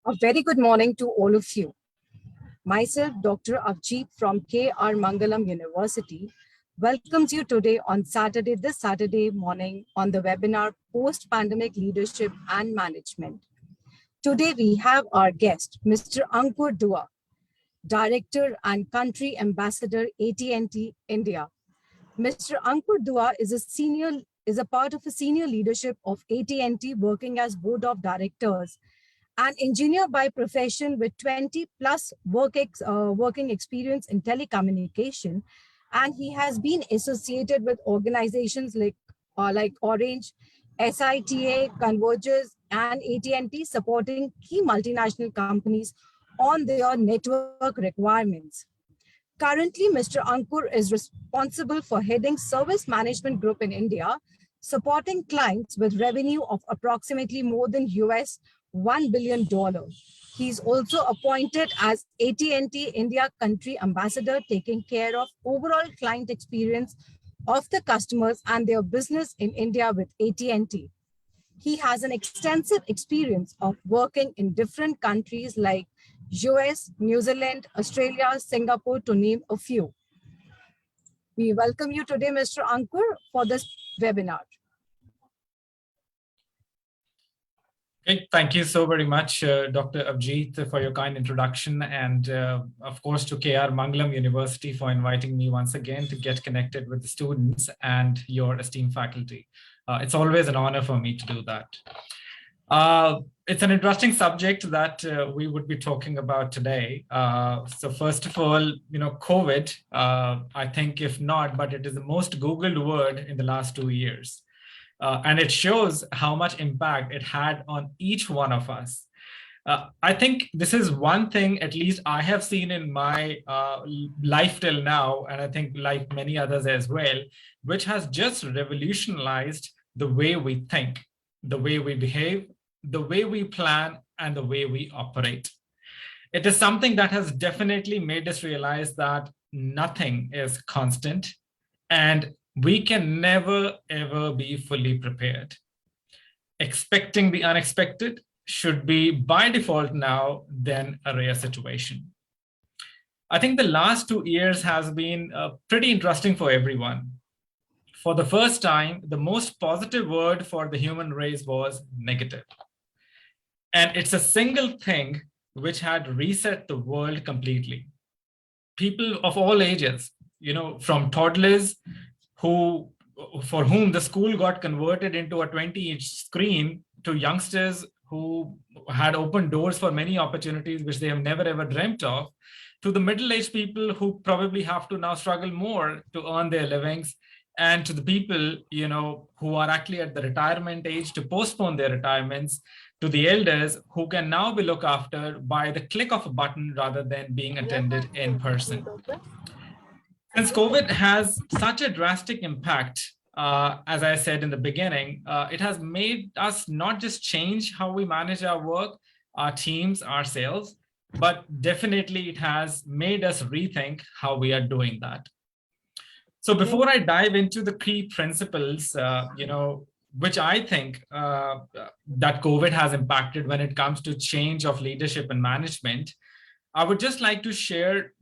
A very good morning to all of you. Myself, Dr. Avjeet from K.R. Mangalam University, welcomes you today on this Saturday morning on the webinar Post-Pandemic Leadership and Management. Today we have our guest, Mr. Ankur Dua, Director and Country Ambassador, AT&T India. Mr. Ankur Dua is a part of a senior leadership of AT&T working as board of directors, an engineer by profession with 20 plus working experience in telecommunication. And he has been associated with organizations like Orange, SITA, Convergys, and AT&T supporting key multinational companies on their network requirements. Currently, Mr. Ankur is responsible for heading Service Management Group in India, supporting clients with revenue of approximately more than $1 billion. He's also appointed as AT&T India Country Ambassador, taking care of overall client experience of the customers and their business in India with AT&T. He has an extensive experience of working in different countries like US, New Zealand, Australia, Singapore, to name a few. We welcome you today, Mr. Ankur, for this webinar. Okay, thank you so very much, Dr. Avjeet, for your kind introduction, and of course to K.R. Mangalam University for inviting me once again to get connected with the students and your esteemed faculty. It's always an honor for me to do that. It's an interesting subject that we would be talking about today. So first of all, COVID, I think if not, but it is the most Googled word in the last 2 years. And it shows how much impact it had on each one of us. I think this is one thing, at least I have seen in my life till now, and I think like many others as well, which has just revolutionized the way we think, the way we behave, the way we plan, and the way we operate. It is something that has definitely made us realize that nothing is constant, and we can never, ever be fully prepared. Expecting the unexpected should be by default now then a rare situation. I think the last 2 years has been pretty interesting for everyone. For the first time, the most positive word for the human race was negative. And it's a single thing which had reset the world completely. People of all ages, from toddlers for whom the school got converted into a 20-inch screen, to youngsters who had opened doors for many opportunities which they have never ever dreamt of, to the middle-aged people who probably have to now struggle more to earn their livings, and to the people who are actually at the retirement age to postpone their retirements, to the elders who can now be looked after by the click of a button rather than being attended in person. Since COVID has such a drastic impact, as I said in the beginning, it has made us not just change how we manage our work, our teams, ourselves, but definitely it has made us rethink how we are doing that. So before I dive into the key principles, which I think that COVID has impacted when it comes to change of leadership and management, I would just like to share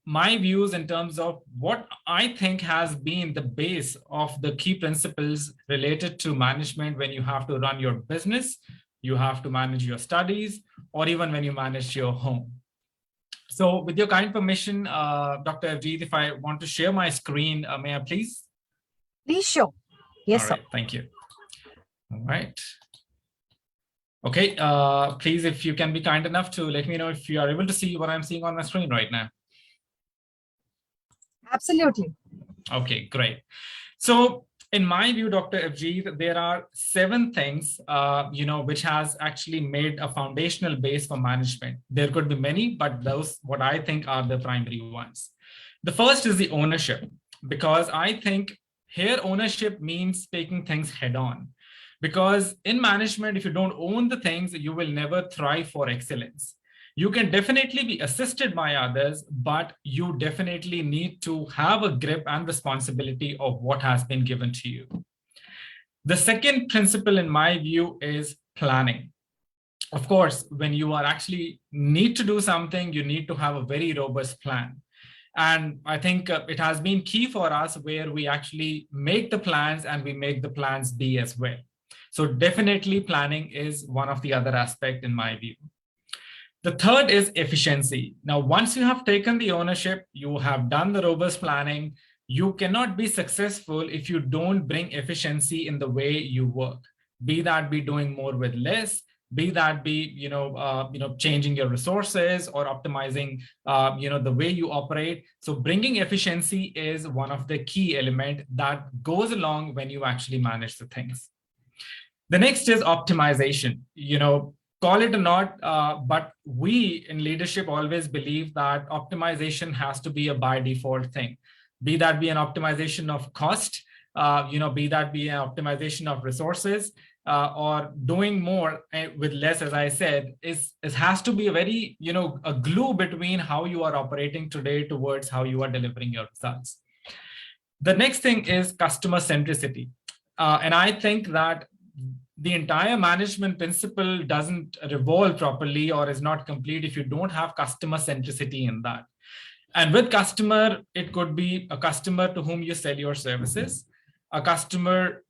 my views in terms of what I think has been the base of the key principles related to management when you have to run your business, you have to manage your studies, or even when you manage your home. So with your kind permission, Dr. Avjeet, if I want to share my screen, may I please? Please, sure. Yes, sir. Thank you. All right. Okay, please, if you can be kind enough to let me know if you are able to see what I'm seeing on my screen right now. Absolutely. Okay, great. So in my view, Dr. Avjeet, there are 7 things, which has actually made a foundational base for management. There could be many, but those what I think are the primary ones. The first is the ownership, because I think here ownership means taking things head on. Because in management, if you don't own the things, you will never thrive for excellence. You can definitely be assisted by others, but you definitely need to have a grip and responsibility of what has been given to you. The second principle, in my view, is planning. of course, when you are actually need to do something, you need to have a very robust plan. And I think it has been key for us where we actually make the plans and we make the plans be as well. So definitely planning is one of the other aspects in my view. The third is efficiency. Now, once you have taken the ownership, you have done the robust planning, you cannot be successful if you don't bring efficiency in the way you work. Be that be doing more with less, be that be changing your resources or optimizing the way you operate. So bringing efficiency is one of the key element that goes along when you actually manage the things. The next is optimization. Call it or not, but we in leadership always believe that optimization has to be a by default thing. Be that be an optimization of cost, be that be an optimization of resources, or doing more with less, as I said, it has to be a very, a glue between how you are operating today towards how you are delivering your results. The next thing is customer centricity. And I think that the entire management principle doesn't revolve properly or is not complete if you don't have customer centricity in that. And with customer, it could be a customer to whom you sell your services. A customer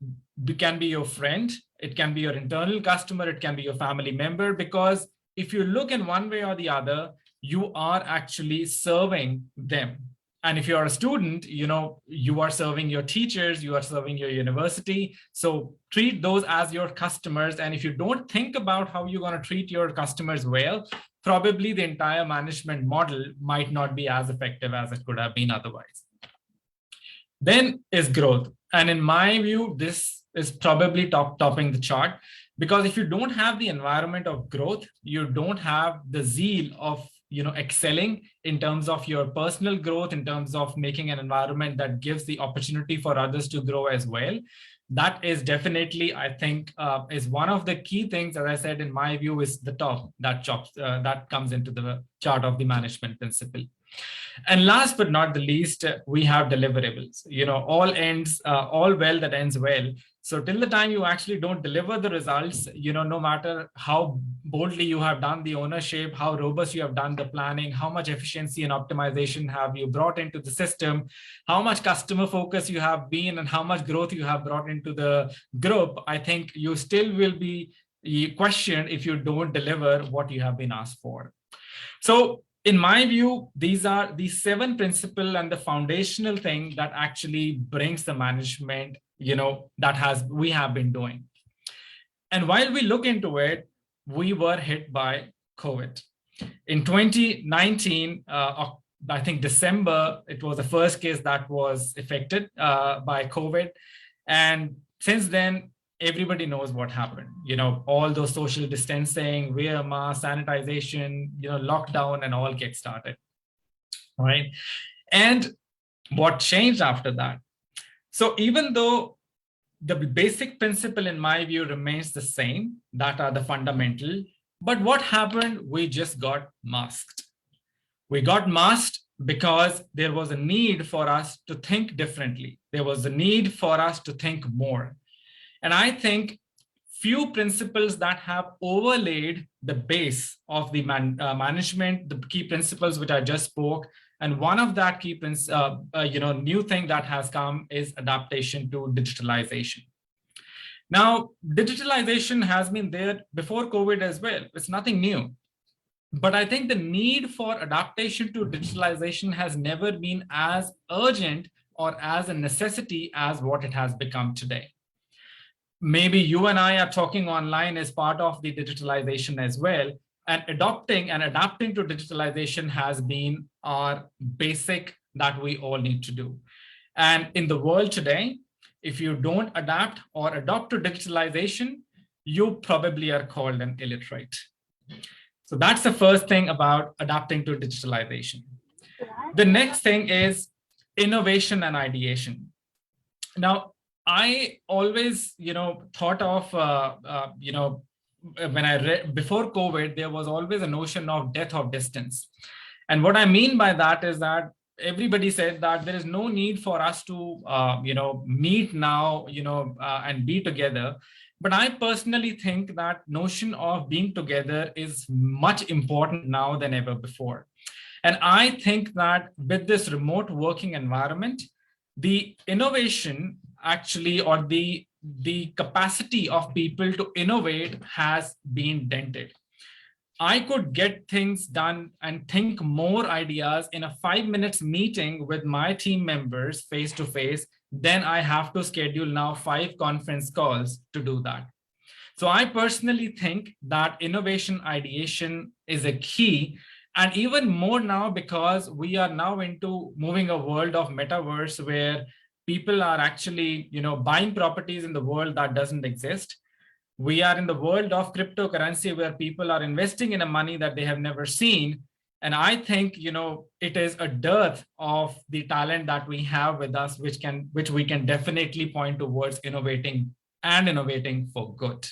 can be your friend. It can be your internal customer. It can be your family member, because if you look in one way or the other, you are actually serving them. And if you're a student, you are serving your teachers, you are serving your university. So treat those as your customers. And if you don't think about how you're going to treat your customers well, probably the entire management model might not be as effective as it could have been otherwise. Then is growth. And in my view, this is probably topping the chart, because if you don't have the environment of growth, you don't have the zeal of excelling in terms of your personal growth, in terms of making an environment that gives the opportunity for others to grow as well. That is definitely, I think, is one of the key things, as I said, in my view, is the top that comes into the chart of the management principle. And last but not the least, we have deliverables. All ends, all well that ends well. So till the time you actually don't deliver the results, no matter how boldly you have done the ownership, how robust you have done the planning, how much efficiency and optimization have you brought into the system, how much customer focus you have been, and how much growth you have brought into the group, I think you still will be questioned if you don't deliver what you have been asked for. So in my view, these are the 7 principles and the foundational thing that actually brings the management, that we have been doing. And while we look into it, we were hit by COVID. In 2019, I think December, it was the first case that was affected by COVID. And since then, everybody knows what happened. All those social distancing, wear mask, sanitization, lockdown, and all get started, right? And what changed after that? So even though the basic principle, in my view, remains the same, that are the fundamental, but what happened? We just got masked. We got masked because there was a need for us to think differently. There was a need for us to think more. And I think few principles that have overlaid the base of the management, the key principles which I just spoke, and one of that key new thing that has come is adaptation to digitalization. Now, digitalization has been there before COVID as well. It's nothing new. But I think the need for adaptation to digitalization has never been as urgent or as a necessity as what it has become today. Maybe you and I are talking online as part of the digitalization as well. And adopting and adapting to digitalization has been our basic that we all need to do. And in the world today, if you don't adapt or adopt to digitalization, you probably are called an illiterate. So that's the first thing about adapting to digitalization. The next thing is innovation and ideation. Now, I always, thought of, when I read before COVID, there was always a notion of death of distance. And what I mean by that is that everybody said that there is no need for us to, meet now, and be together, But I personally think that notion of being together is much important now than ever before. And I think that with this remote working environment, the innovation actually, or the capacity of people to innovate has been dented. I could get things done and think more ideas in a 5 minutes meeting with my team members face to face than I have to schedule now 5 conference calls to do that. So I personally think that innovation ideation is a key, and even more now because we are now into moving a world of metaverse where people are actually, buying properties in the world that doesn't exist. We are in the world of cryptocurrency where people are investing in a money that they have never seen. And I think, it is a dearth of the talent that we have with us, which we can definitely point towards innovating and innovating for good.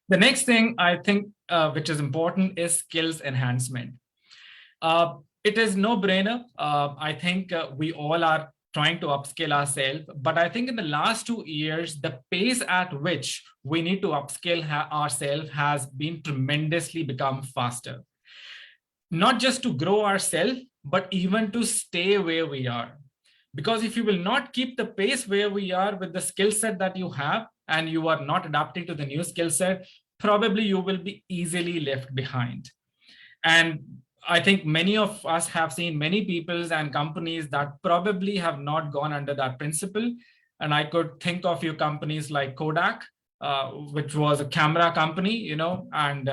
The next thing I think which is important is skills enhancement. It is no brainer. I think we all are trying to upskill ourselves, but I think in the last 2 years, the pace at which we need to upskill ourselves has been tremendously become faster. Not just to grow ourselves, but even to stay where we are. Because if you will not keep the pace where we are with the skill set that you have, and you are not adapting to the new skill set, probably you will be easily left behind. And I think many of us have seen many peoples and companies that probably have not gone under that principle. And I could think of few companies like Kodak, which was a camera company, and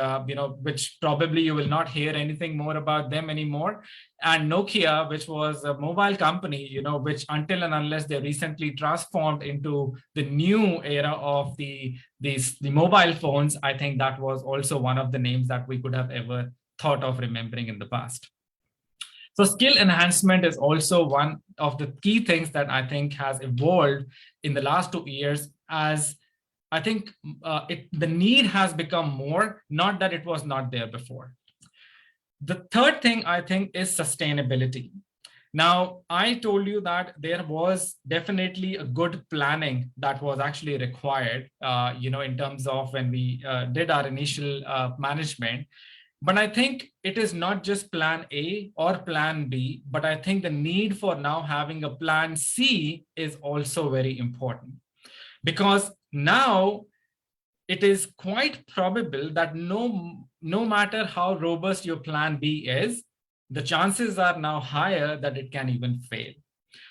which probably you will not hear anything more about them anymore. And Nokia, which was a mobile company, which until and unless they recently transformed into the new era of the mobile phones, I think that was also one of the names that we could have ever thought of remembering in the past. So skill enhancement is also one of the key things that I think has evolved in the last 2 years, as I think the need has become more, not that it was not there before. The third thing I think is sustainability. Now, I told you that there was definitely a good planning that was actually required, in terms of when we did our initial management. But I think it is not just plan A or plan B, but I think the need for now having a plan C is also very important. Because now it is quite probable that no matter how robust your plan B is, the chances are now higher that it can even fail.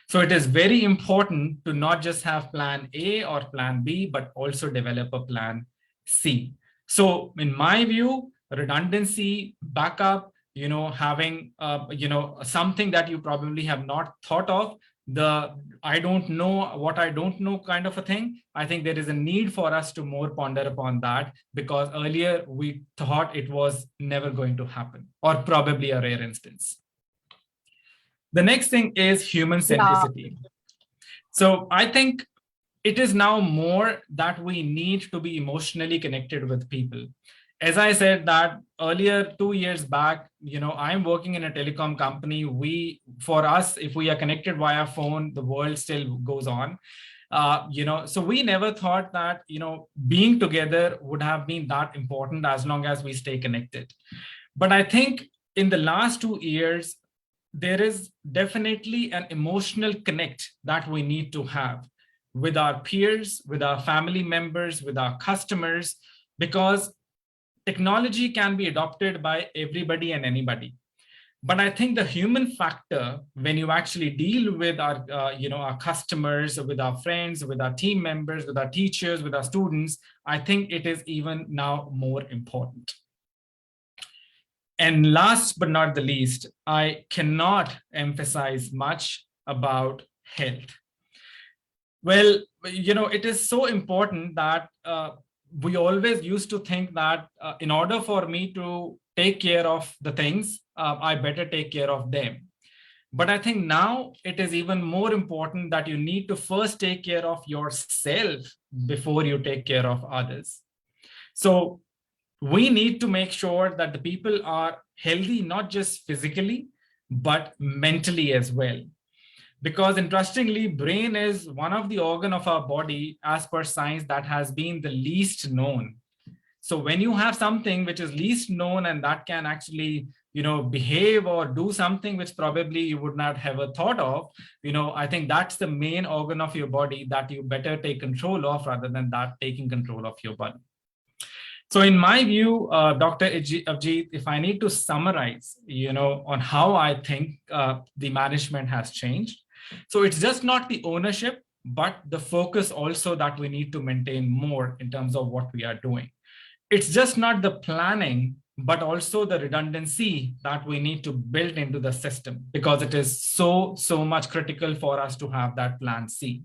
So it is very important to not just have plan A or plan B, but also develop a plan C. So in my view, redundancy, backup, having, something that you probably have not thought of, the I don't know what I don't know kind of a thing. I think there is a need for us to more ponder upon that, because earlier we thought it was never going to happen, or probably a rare instance. The next thing is human centricity. So I think it is now more that we need to be emotionally connected with people. As I said that earlier, 2 years back, I'm working in a telecom company. For us, if we are connected via phone, the world still goes on. So we never thought that, being together would have been that important as long as we stay connected. But I think in the last 2 years, there is definitely an emotional connect that we need to have with our peers, with our family members, with our customers, because technology can be adopted by everybody and anybody. But I think the human factor, when you actually deal with our, our customers, with our friends, with our team members, with our teachers, with our students, I think it is even now more important. And last but not the least, I cannot emphasize much about health. Well, it is so important that we always used to think that in order for me to take care of the things, I better take care of them. But I think now it is even more important that you need to first take care of yourself before you take care of others. So we need to make sure that the people are healthy, not just physically, but mentally as well. Because interestingly, brain is one of the organ of our body, as per science, that has been the least known. So when you have something which is least known and that can actually, behave or do something which probably you would not have a thought of, I think that's the main organ of your body that you better take control of rather than that taking control of your body. So in my view, Dr. Avjeet, if I need to summarize, on how I think the management has changed. So it's just not the ownership, but the focus also that we need to maintain more in terms of what we are doing. It's just not the planning, but also the redundancy that we need to build into the system, because it is so much critical for us to have that plan C.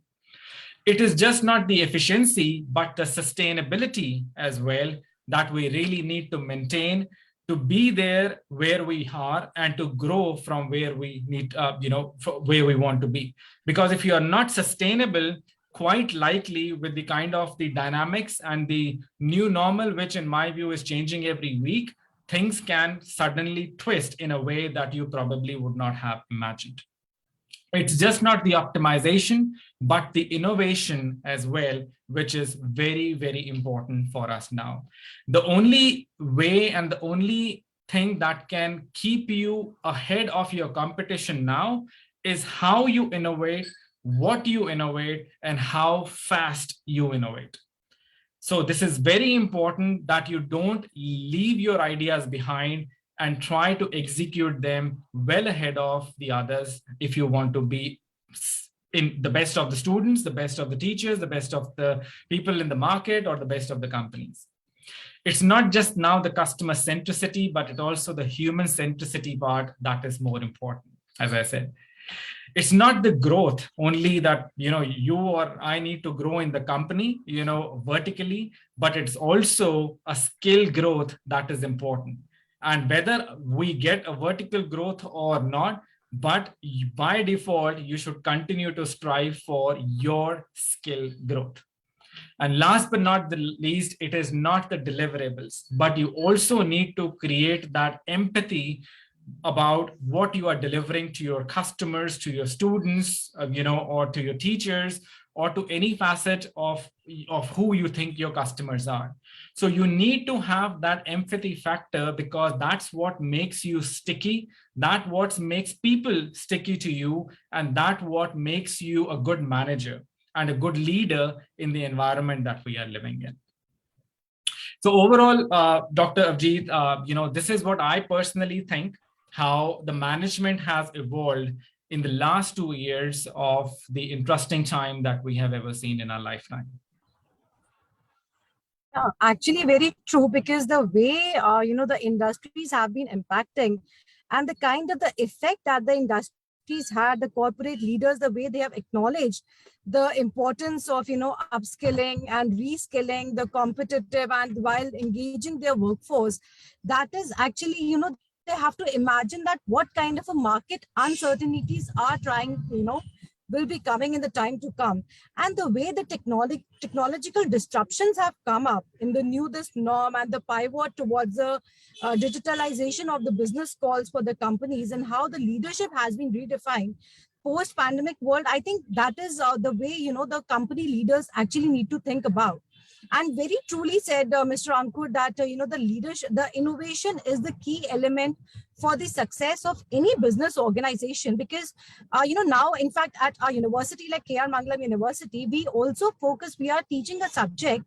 It is just not the efficiency, but the sustainability as well that we really need to maintain to be there where we are and to grow from where we need, where we want to be. Because if you are not sustainable, quite likely with the kind of the dynamics and the new normal, which in my view is changing every week, things can suddenly twist in a way that you probably would not have imagined. It's just not the optimization, but the innovation as well, which is very, very important for us now. The only way and the only thing that can keep you ahead of your competition now is how you innovate, what you innovate, and how fast you innovate. So this is very important that you don't leave your ideas behind and try to execute them well ahead of the others if you want to be in the best of the students, the best of the teachers, the best of the people in the market, or the best of the companies. It's not just now the customer centricity, but it's also the human centricity part that is more important, as I said. It's not the growth only that, you or I need to grow in the company, vertically, but it's also a skill growth that is important. And whether we get a vertical growth or not, but by default, you should continue to strive for your skill growth. And last but not the least, it is not the deliverables, but you also need to create that empathy about what you are delivering to your customers, to your students, or to your teachers, or to any facet of who you think your customers are. So you need to have that empathy factor, because that's what makes you sticky. That's what makes people sticky to you. And that's what makes you a good manager and a good leader in the environment that we are living in. So overall, Dr. Avjeet, this is what I personally think, how the management has evolved in the last 2 years of the interesting time that we have ever seen in our lifetime. Yeah, actually very true, because the way, the industries have been impacting and the kind of the effect that the industries had, the corporate leaders, the way they have acknowledged the importance of, upskilling and reskilling the competitive and while engaging their workforce, that is actually, they have to imagine that what kind of a market uncertainties are trying, will be coming in the time to come. And the way the technological disruptions have come up in the new this norm and the pivot towards the digitalization of the business calls for the companies, and how the leadership has been redefined post pandemic world, I think that is the way, the company leaders actually need to think about. And very truly said, Mr. Ankur, that the leadership, the innovation is the key element for the success of any business organization. Because now, in fact, at our university like KR Mangalam University, we also focus, we are teaching a subject,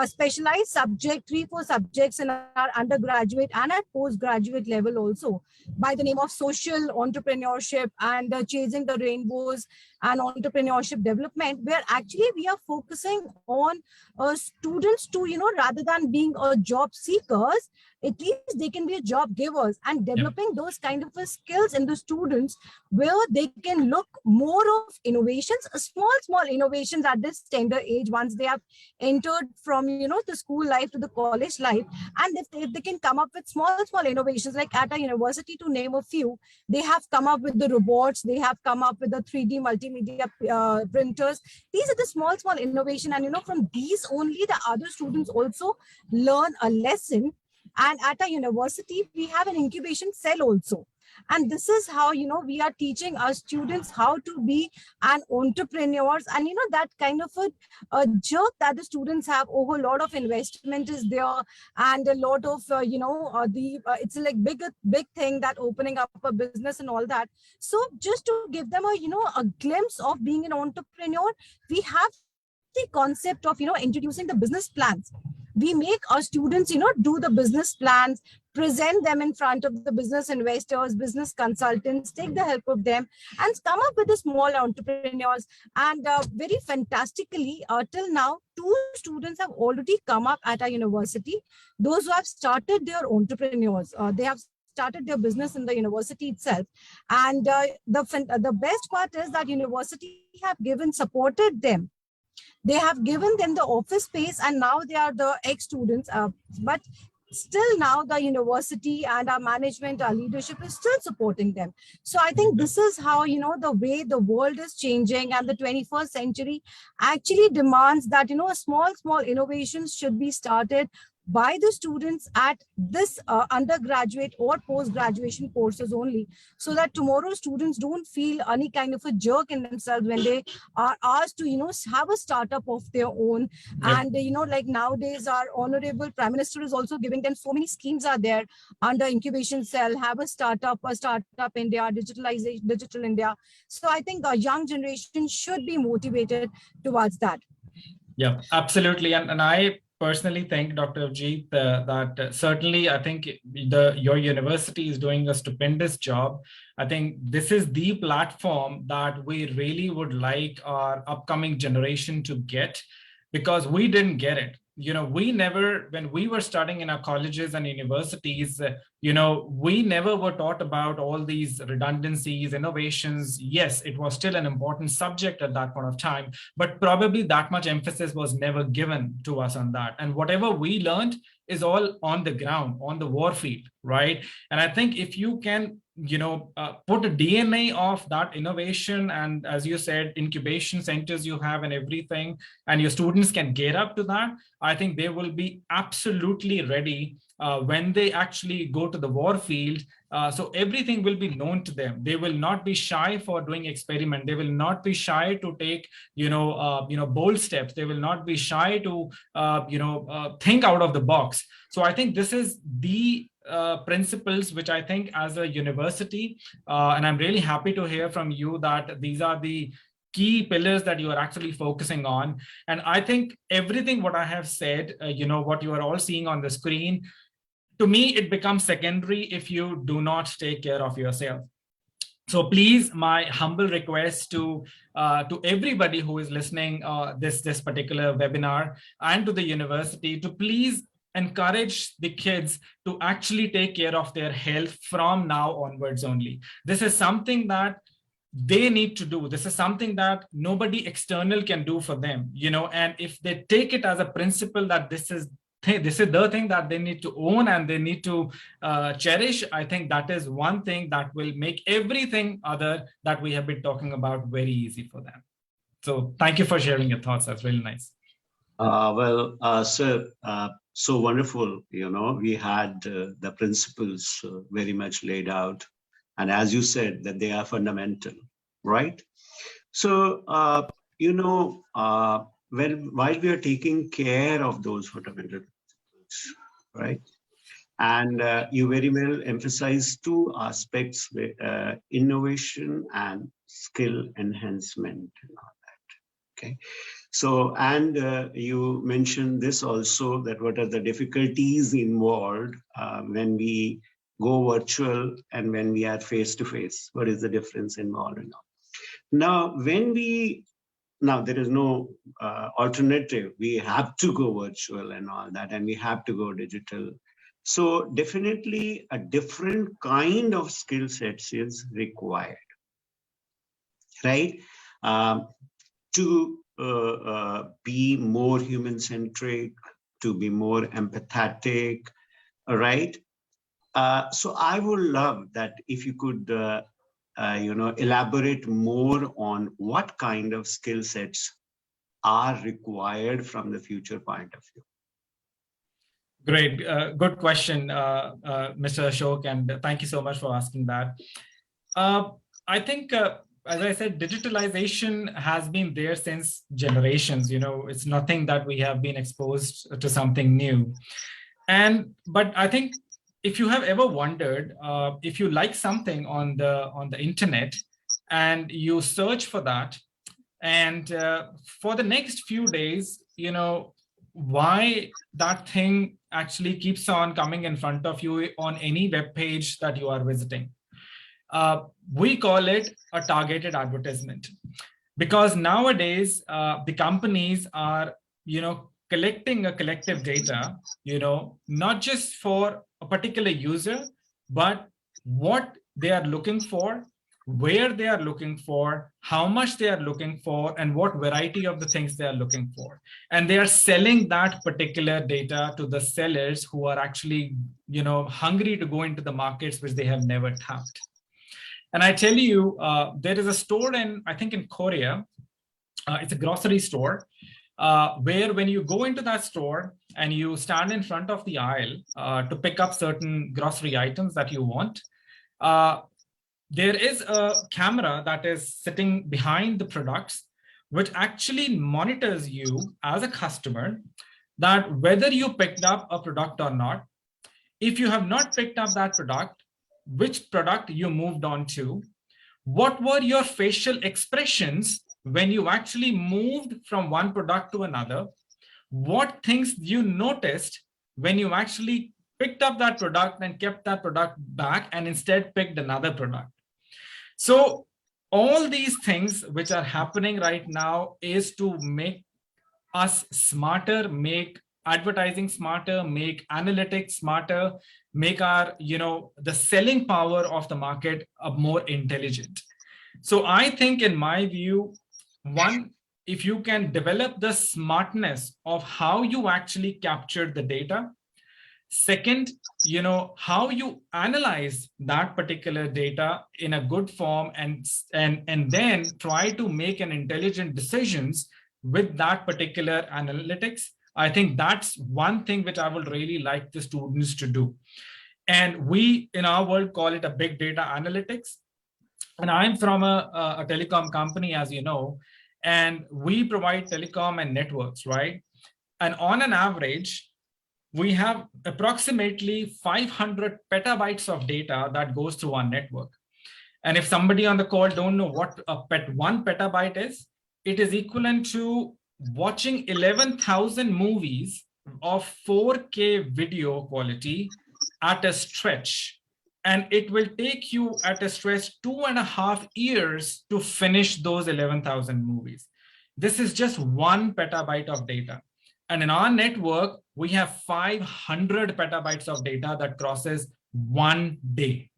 specialized subject, 3-4 subjects in our undergraduate and at postgraduate level also, by the name of social entrepreneurship and chasing the rainbows and entrepreneurship development, where actually we are focusing on students to, rather than being a job seekers, at least they can be a job givers, and developing those kind of skills in the students, where they can look more of innovations, small innovations at this tender age, once they have entered from, the school life to the college life. And if they can come up with small innovations, like at a university, to name a few, they have come up with the robots, they have come up with the 3D multimedia printers. These are the small innovation, and from these only the other students also learn a lesson. And at a university, we have an incubation cell also. And this is how, we are teaching our students how to be an entrepreneurs. And, that kind of a jerk that the students have over a lot of investment is there, and a lot of, it's like big thing that opening up a business and all that. So just to give them a glimpse of being an entrepreneur, we have the concept of, introducing the business plans. We make our students, do the business plans, present them in front of the business investors, business consultants, take the help of them, and come up with the small entrepreneurs. And very fantastically, till now, two students have already come up at our university. Those who have started their entrepreneurs, they have started their business in the university itself. And the best part is that university have given supported them. They have given them the office space, and now they are the ex-students. But still now the university and our management, our leadership is still supporting them. So I think this is how, the way the world is changing, and the 21st century actually demands that, small innovations should be started by the students at this undergraduate or post-graduation courses only, so that tomorrow students don't feel any kind of a jerk in themselves when they are asked to, have a startup of their own. Yep. And, like nowadays, our honorable Prime Minister is also giving them so many schemes are there under incubation cell, have a startup India, digitalization, digital India. So I think our young generation should be motivated towards that. Yeah, absolutely. And I personally think, Dr. Ajit, that certainly I think your university is doing a stupendous job. I think this is the platform that we really would like our upcoming generation to get, because we didn't get it. We never, when we were studying in our colleges and universities, we never were taught about all these redundancies, innovations. Yes, it was still an important subject at that point of time, but probably that much emphasis was never given to us on that. And whatever we learned is all on the ground, on the war field, right? And I think if you can put a DNA of that innovation, and as you said, incubation centers you have and everything, and your students can get up to that, I think they will be absolutely ready when they actually go to the war field. So everything will be known to them. They will not be shy for doing experiment. They will not be shy to take bold steps. They will not be shy to think out of the box. So I think this is the principles which I think as a university, and I'm really happy to hear from you that these are the key pillars that you are actually focusing on. And I think everything what I have said, what you are all seeing on the screen, to me, it becomes secondary if you do not take care of yourself. So please, my humble request to everybody who is listening this particular webinar, and to the university, to please encourage the kids to actually take care of their health from now onwards only. This is something that they need to do. This is something that nobody external can do for them, and if they take it as a principle that this is the thing that they need to own and they need to cherish, I think that is one thing that will make everything other that we have been talking about very easy for them. So thank you for sharing your thoughts. That's really nice. Sir, so wonderful. We had the principles very much laid out. And as you said, that they are fundamental, right? So, while we are taking care of those fundamental principles, right? And you very well emphasize two aspects, innovation and skill enhancement and all that, okay? So, and you mentioned this also, that what are the difficulties involved when we go virtual and when we are face-to-face? What is the difference involved in all? Now, now there is no alternative. We have to go virtual and all that, and we have to go digital. So definitely a different kind of skill sets is required, right? To be more human-centric, to be more empathetic, right? So I would love that if you could, elaborate more on what kind of skill sets are required from the future point of view. Great. Good question, Mr. Ashok, and thank you so much for asking that. I think, as I said, digitalization has been there since generations. It's nothing that we have been exposed to something new. But I think if you have ever wondered, if you like something on the internet and you search for that, and for the next few days, why that thing actually keeps on coming in front of you on any web page that you are visiting. We call it a targeted advertisement, because nowadays the companies are, collecting a collective data, not just for a particular user, but what they are looking for, where they are looking for, how much they are looking for, and what variety of the things they are looking for. And they are selling that particular data to the sellers who are actually, hungry to go into the markets which they have never tapped. And I tell you, there is a store I think in Korea, it's a grocery store, where when you go into that store and you stand in front of the aisle to pick up certain grocery items that you want, there is a camera that is sitting behind the products, which actually monitors you as a customer, that whether you picked up a product or not. If you have not picked up that product, which product you moved on to, what were your facial expressions when you actually moved from one product to another, what things you noticed when you actually picked up that product and kept that product back and instead picked another product. So all these things which are happening right now is to make us smarter, make advertising smarter, make analytics smarter, make our, the selling power of the market more intelligent. So I think, in my view, one, if you can develop the smartness of how you actually captured the data. Second, how you analyze that particular data in a good form, and then try to make an intelligent decisions with that particular analytics. I think that's one thing which I would really like the students to do. And we in our world call it a big data analytics. And I'm from a telecom company, as you know, and we provide telecom and networks, right? And on an average, we have approximately 500 petabytes of data that goes through our network. And if somebody on the call don't know what one petabyte is, it is equivalent to watching 11,000 movies of 4K video quality at a stretch. And it will take you at a stretch 2.5 years to finish those 11,000 movies. This is just 1 petabyte of data. And in our network, we have 500 petabytes of data that crosses 1 day.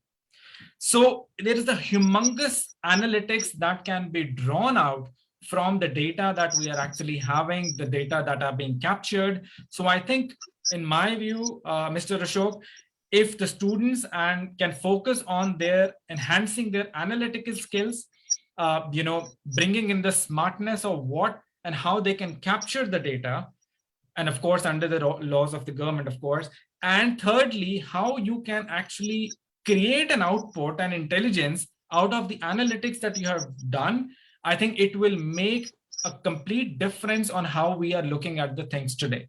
So there is a humongous analytics that can be drawn out from the data that we are actually having, the data that are being captured. So I think, in my view, Mr. Ashok, if the students can focus on enhancing their analytical skills, bringing in the smartness of what and how they can capture the data, and of course, under the laws of the government, of course. And thirdly, how you can actually create an output and intelligence out of the analytics that you have done. I think it will make a complete difference on how we are looking at the things today.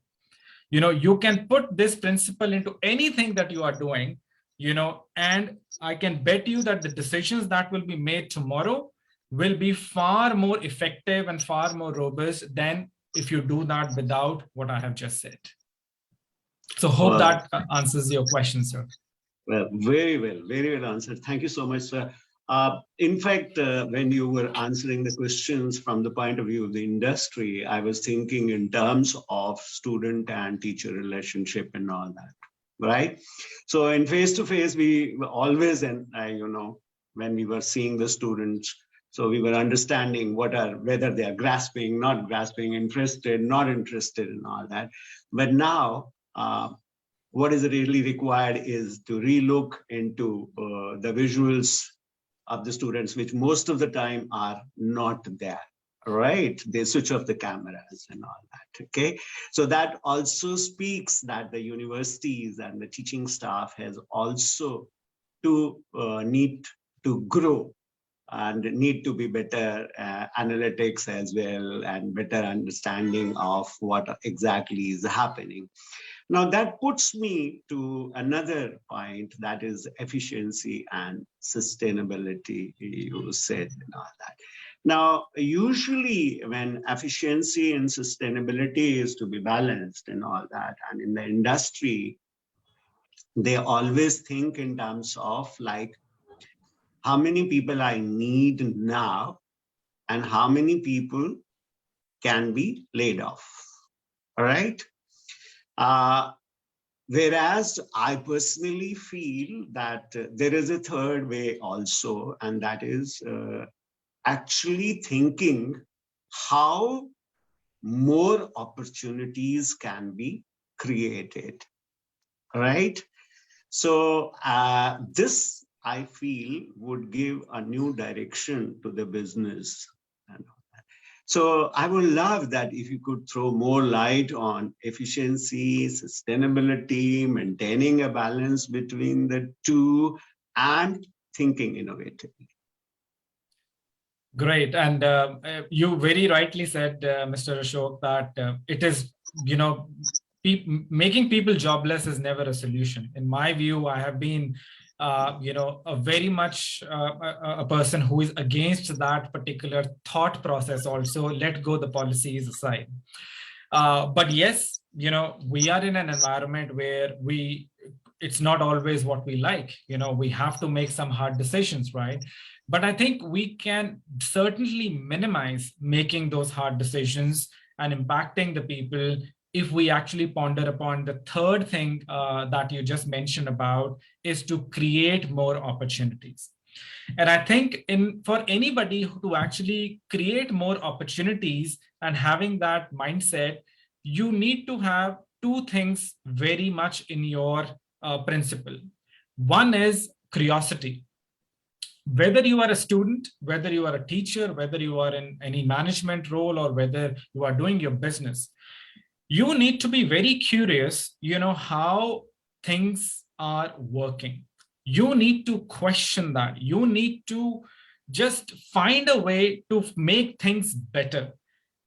You can put this principle into anything that you are doing, and I can bet you that the decisions that will be made tomorrow will be far more effective and far more robust than if you do that without what I have just said. So hope that answers your question, sir. Well, very well answered. Thank you so much, sir. In fact, when you were answering the questions from the point of view of the industry, I was thinking in terms of student and teacher relationship and all that, right? So in face-to-face, we were always, and when we were seeing the students, so we were understanding whether they are grasping, not grasping, interested, not interested, and all that. But now, what is really required is to relook into the visuals of the students, which most of the time are not there, right? They switch off the cameras and all that, okay? So that also speaks that the universities and the teaching staff has also to need to grow and need to be better analytics as well, and better understanding of what exactly is happening. Now that puts me to another point, that is efficiency and sustainability, you said and all that. Now, usually when efficiency and sustainability is to be balanced and all that, and in the industry, they always think in terms of like, how many people I need now and how many people can be laid off, all right? Whereas I personally feel that there is a third way also, and that is actually thinking how more opportunities can be created, right? So this, I feel, would give a new direction to the business. So I would love that if you could throw more light on efficiency, sustainability, maintaining a balance between the two, and thinking innovatively. Great. And you very rightly said, Mr. Ashok, that it is, making people jobless is never a solution. In my view, I have been, a very much a person who is against that particular thought process also. Let go the policies aside. But yes, we are in an environment where it's not always what we like. We have to make some hard decisions, right? But I think we can certainly minimize making those hard decisions and impacting the people if we actually ponder upon the third thing that you just mentioned about, is to create more opportunities. And I think for anybody to actually create more opportunities and having that mindset, you need to have two things very much in your principle. One is curiosity. Whether you are a student, whether you are a teacher, whether you are in any management role, or whether you are doing your business, you need to be very curious, how things are working. You need to question that. You need to just find a way to make things better.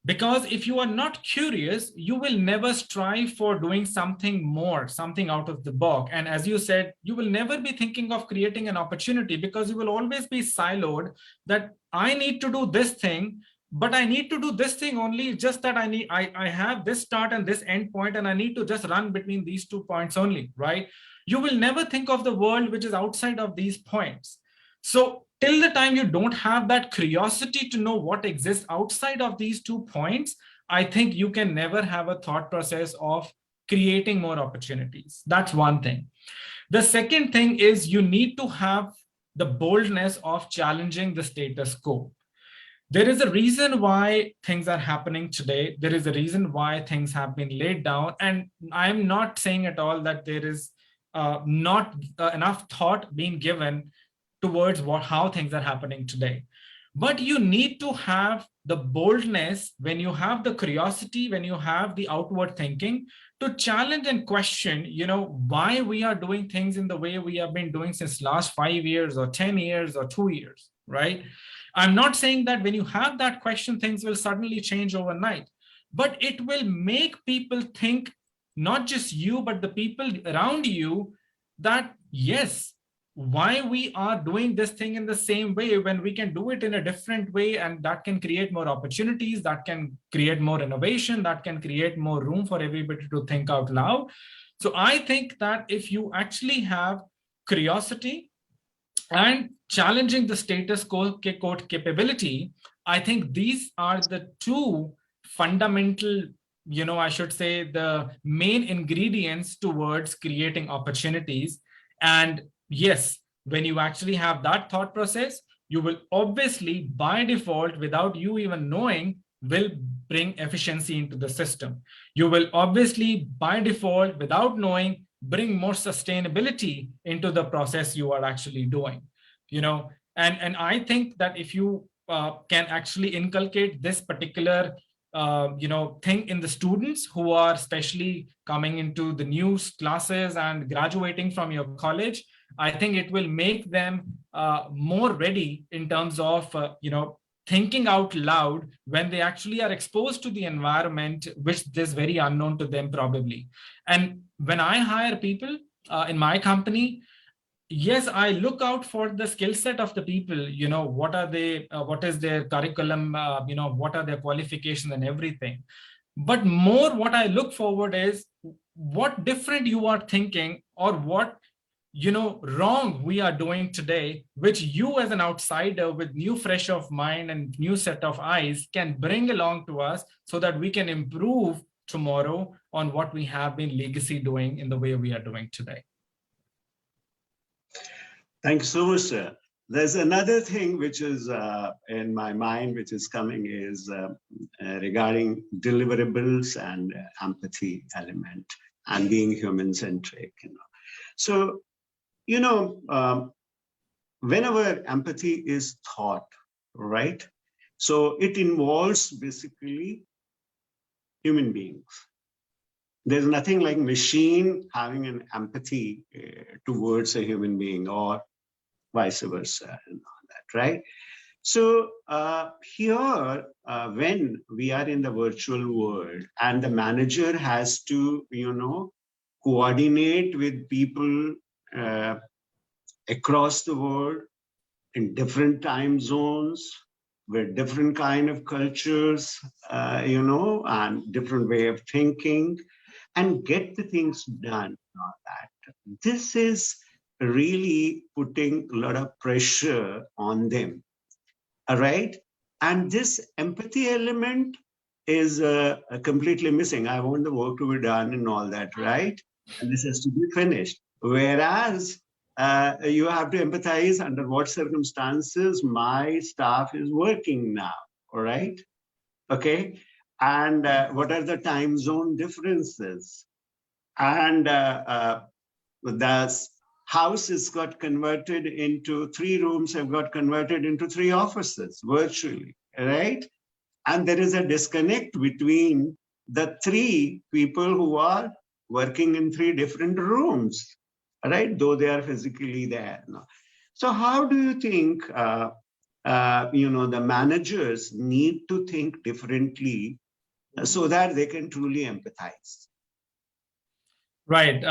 Because if you are not curious, you will never strive for doing something more, something out of the box. And as you said, you will never be thinking of creating an opportunity, because you will always be siloed that I need to do this thing, but I need to do this thing only, just that I have this start and this end point, and I need to just run between these 2 points only, right? You will never think of the world which is outside of these points. So till the time you don't have that curiosity to know what exists outside of these 2 points, I think you can never have a thought process of creating more opportunities. That's one thing. The second thing is you need to have the boldness of challenging the status quo. There is a reason why things are happening today. There is a reason why things have been laid down. And I'm not saying at all that there is not enough thought being given towards how things are happening today. But you need to have the boldness, when you have the curiosity, when you have the outward thinking, to challenge and question, why we are doing things in the way we have been doing since last 5 years or 10 years or 2 years, right? I'm not saying that when you have that question, things will suddenly change overnight, but it will make people think, not just you, but the people around you, that yes, why we are doing this thing in the same way when we can do it in a different way, and that can create more opportunities, that can create more innovation, that can create more room for everybody to think out loud. So I think that if you actually have curiosity and challenging the status quo capability, I think these are the two fundamental, I should say, the main ingredients towards creating opportunities. And yes, when you actually have that thought process, you will obviously, by default, without you even knowing, will bring efficiency into the system. You will obviously, by default, without knowing, bring more sustainability into the process you are actually doing. And I think that if you can actually inculcate this particular thing in the students who are especially coming into the new classes and graduating from your college, I think it will make them more ready in terms of thinking out loud when they actually are exposed to the environment which is very unknown to them probably. And when I hire people in my company, yes, I look out for the skill set of the people. What are they, what is their curriculum, what are their qualifications and everything. But more what I look forward is what different you are thinking, or what wrong we are doing today, which you as an outsider with new fresh of mind and new set of eyes can bring along to us, so that we can improve tomorrow on what we have been legacy doing in the way we are doing today. Thank you so much, sir. There's another thing which is in my mind, which is coming, is regarding deliverables and empathy element and being human-centric. So, whenever empathy is thought, right? So it involves basically human beings. There's nothing like machine having an empathy towards a human being, or vice versa, and all that, right? So here, when we are in the virtual world and the manager has to, coordinate with people across the world in different time zones, with different kind of cultures, and different way of thinking, and get the things done. All that. This is really putting a lot of pressure on them. All right. And this empathy element is completely missing. I want the work to be done and all that, right? And this has to be finished. Whereas you have to empathize under what circumstances my staff is working now, all right? Okay. And what are the time zone differences? And the house has got converted into 3 rooms, have got converted into 3 offices virtually, right? And there is a disconnect between the 3 people who are working in 3 different rooms, right? Though they are physically there. So how do you think, the managers need to think differently so that they can truly empathize? Right.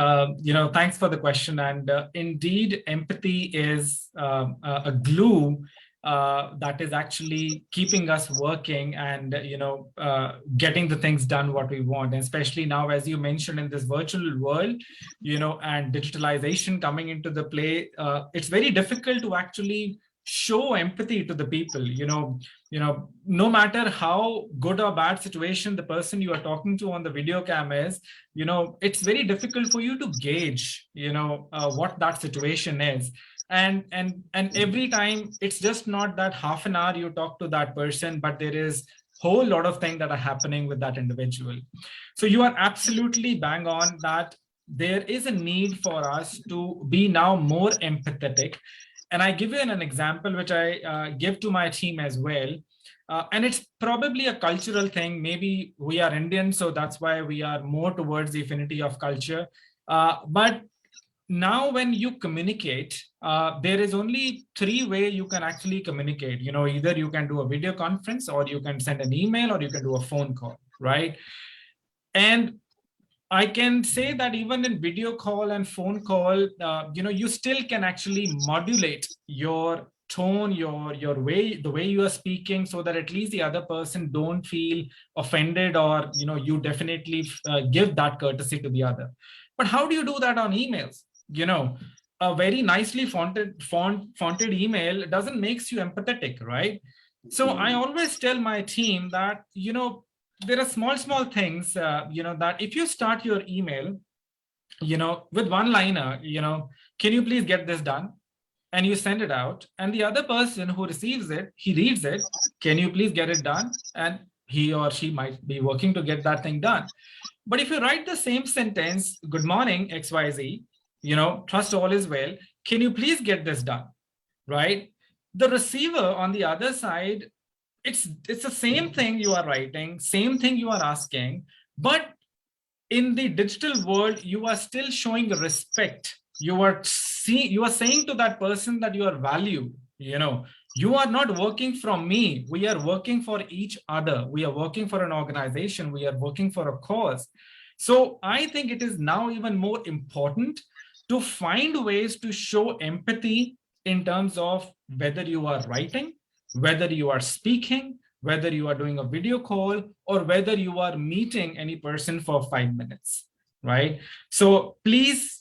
Thanks for the question. And indeed, empathy is a glue that is actually keeping us working and, getting the things done what we want. And especially now, as you mentioned, in this virtual world, and digitalization coming into the play, it's very difficult to actually show empathy to the people. No matter how good or bad situation the person you are talking to on the video cam is, it's very difficult for you to gauge, what that situation is. And every time, it's just not that half an hour you talk to that person, but there is whole lot of things that are happening with that individual. So you are absolutely bang on that there is a need for us to be now more empathetic. And I give you an example, which I give to my team as well. And it's probably a cultural thing. Maybe we are Indian, so that's why we are more towards the affinity of culture. But now when you communicate, there is only 3 ways you can actually communicate. Either you can do a video conference, or you can send an email, or you can do a phone call, right? And I can say that even in video call and phone call, you still can actually modulate your tone, your way, the way you are speaking, so that at least the other person don't feel offended, or you definitely give that courtesy to the other. But how do you do that on emails? A very nicely fonted email doesn't makes you empathetic, right? So I always tell my team that there are small things, that if you start your email, with one liner, can you please get this done? And you send it out, and the other person who receives it, he reads it, can you please get it done? And he or she might be working to get that thing done. But if you write the same sentence, good morning, XYZ, trust all is well, can you please get this done? Right? the receiver on the other side, it's the same thing you are writing, same thing you are asking, but in the digital world, you are still showing respect. You are saying to that person that you are valued. You are not working from me. We are working for each other. We are working for an organization. We are working for a cause. So I think it is now even more important to find ways to show empathy in terms of whether you are writing, whether you are speaking, whether you are doing a video call, or whether you are meeting any person for 5 minutes, right? So please,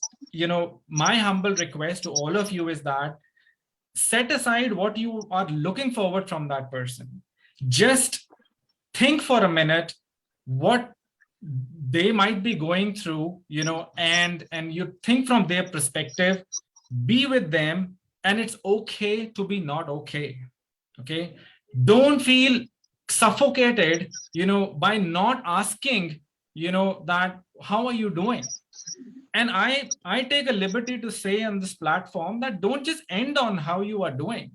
my humble request to all of you is that set aside what you are looking forward from that person. Just think for a minute what they might be going through, and you think from their perspective, be with them, and it's okay to be not okay. Okay, don't feel suffocated, by not asking, that how are you doing. And I take a liberty to say on this platform that don't just end on how you are doing.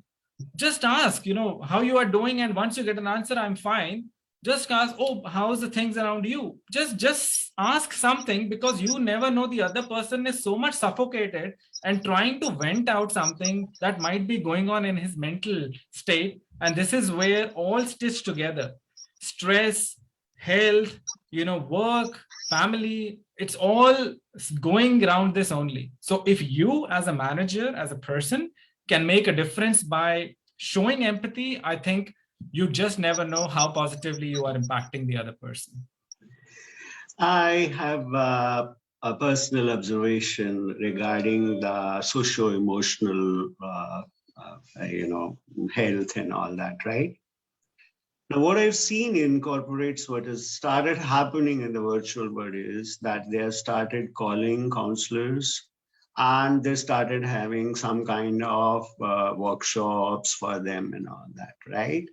Just ask, how you are doing, and once you get an answer, I'm fine, just ask, oh, how's the things around you. Just ask something, because you never know, the other person is so much suffocated and trying to vent out something that might be going on in his mental state. And this is where all stitched together, stress, health, work, family, it's all going around this only. So if you as a manager, as a person, can make a difference by showing empathy, I think you just never know how positively you are impacting the other person. I have a personal observation regarding the socio-emotional, health and all that, right? Now, what I've seen in corporates, what has started happening in the virtual world is that they have started calling counselors, and they started having some kind of workshops for them and all that, right?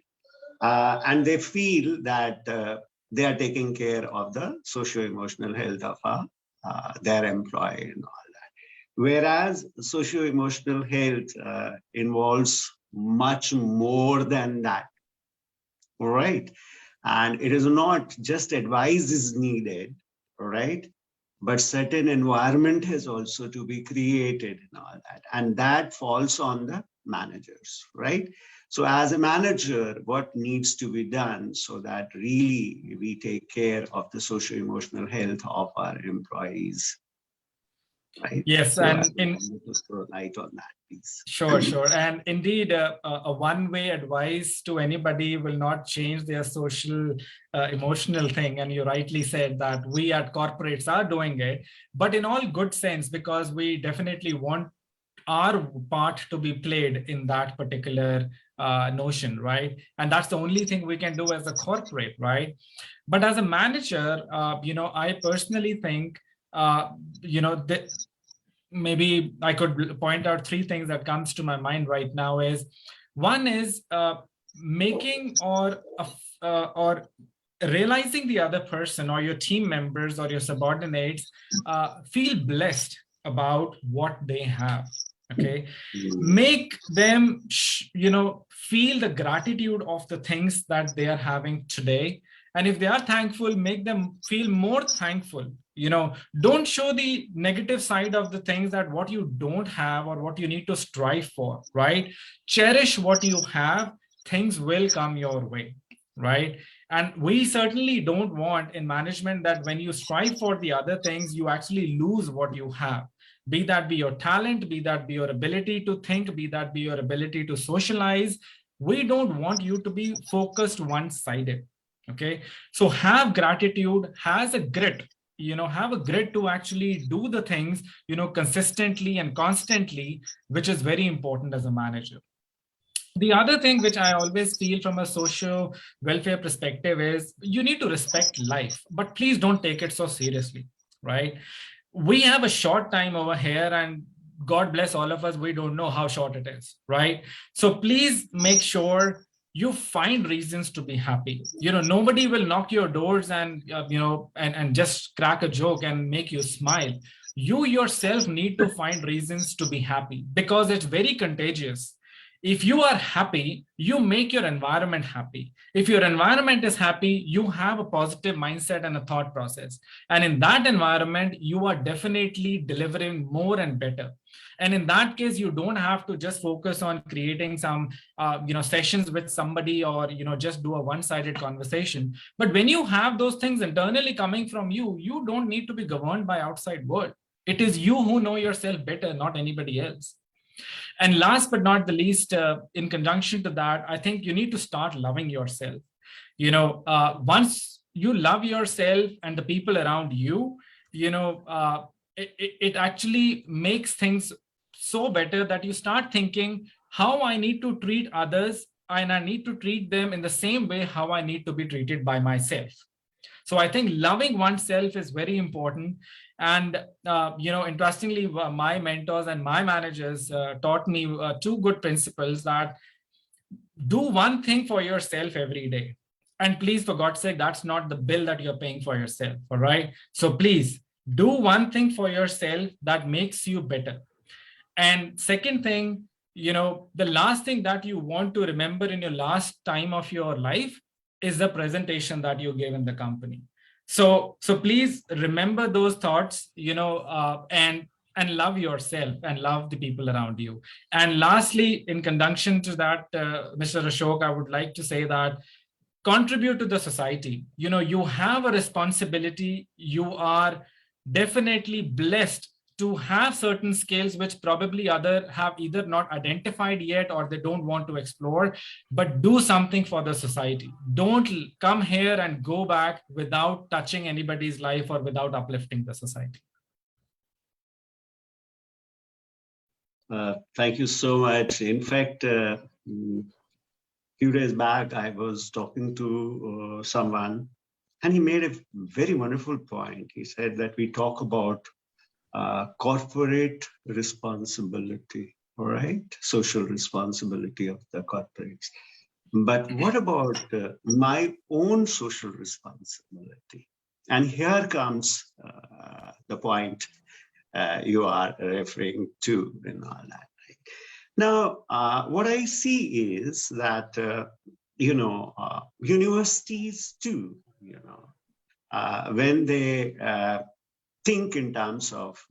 And they feel that they are taking care of the socio-emotional health of their employee and all that. Whereas socio-emotional health involves much more than that, right? And it is not just advice is needed, right? But certain environment has also to be created and all that. And that falls on the managers, right? So as a manager, what needs to be done so that really we take care of the socio-emotional health of our employees, right? Yes, so and just throw light on that, please. Sure. And indeed, a one-way advice to anybody will not change their social, emotional thing. And you rightly said that we at corporates are doing it, but in all good sense, because we definitely want our part to be played in that particular notion, right? And that's the only thing we can do as a corporate, right? But as a manager, I personally think, maybe I could point out three things that comes to my mind right now is, one is making or realizing the other person or your team members or your subordinates feel blessed about what they have. Okay, make them feel the gratitude of the things that they are having today, and if they are thankful, make them feel more thankful. Don't show the negative side of the things, that what you don't have or what you need to strive for, right? Cherish what you have, things will come your way, right? And we certainly don't want in management that when you strive for the other things, you actually lose what you have. Be that be your talent, be that be your ability to think, be that be your ability to socialize. We don't want you to be focused one-sided. Okay, so have gratitude, have a grit to actually do the things, consistently and constantly, which is very important as a manager. The other thing which I always feel from a social welfare perspective is you need to respect life, but please don't take it so seriously, right? We have a short time over here, and God bless all of us, we don't know how short it is, right? So please make sure you find reasons to be happy. Nobody will knock your doors and and just crack a joke and make you smile. You yourself need to find reasons to be happy, because it's very contagious. If you are happy, you make your environment happy. If your environment is happy, you have a positive mindset and a thought process. And in that environment, you are definitely delivering more and better. And in that case, you don't have to just focus on creating some sessions with somebody, or just do a one-sided conversation. But when you have those things internally coming from you, you don't need to be governed by outside world. It is you who know yourself better, not anybody else. And last but not the least, in conjunction to that, I think you need to start loving yourself. Once you love yourself and the people around you, it actually makes things so better that you start thinking how I need to treat others, and I need to treat them in the same way how I need to be treated by myself. So I think loving oneself is very important. And, interestingly, my mentors and my managers taught me two good principles: that do one thing for yourself every day. And please, for God's sake, that's not the bill that you're paying for yourself. All right. So please do one thing for yourself that makes you better. And second thing, the last thing that you want to remember in your last time of your life is the presentation that you gave in the company. So please remember those thoughts, and love yourself and love the people around you. And lastly, in conjunction to that, Mr. Ashok, I would like to say that contribute to the society. You have a responsibility. You are definitely blessed to have certain skills which probably other have either not identified yet, or they don't want to explore. But do something for the society. Don't come here and go back without touching anybody's life or without uplifting the society. Thank you so much. In fact, few days back, I was talking to someone, and he made a very wonderful point. He said that we talk about corporate responsibility, all right? Social responsibility of the corporates. But what about my own social responsibility? And here comes the point you are referring to and all that. Right? Now, what I see is that, universities too, when they think in terms of,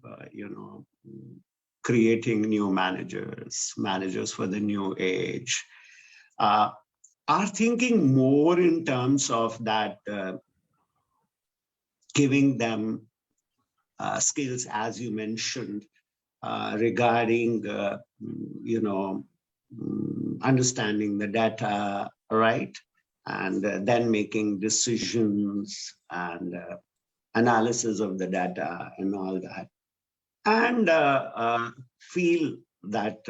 creating new managers for the new age, are thinking more in terms of that, giving them skills, as you mentioned, regarding, understanding the data, right? And then making decisions and analysis of the data and all that, and feel that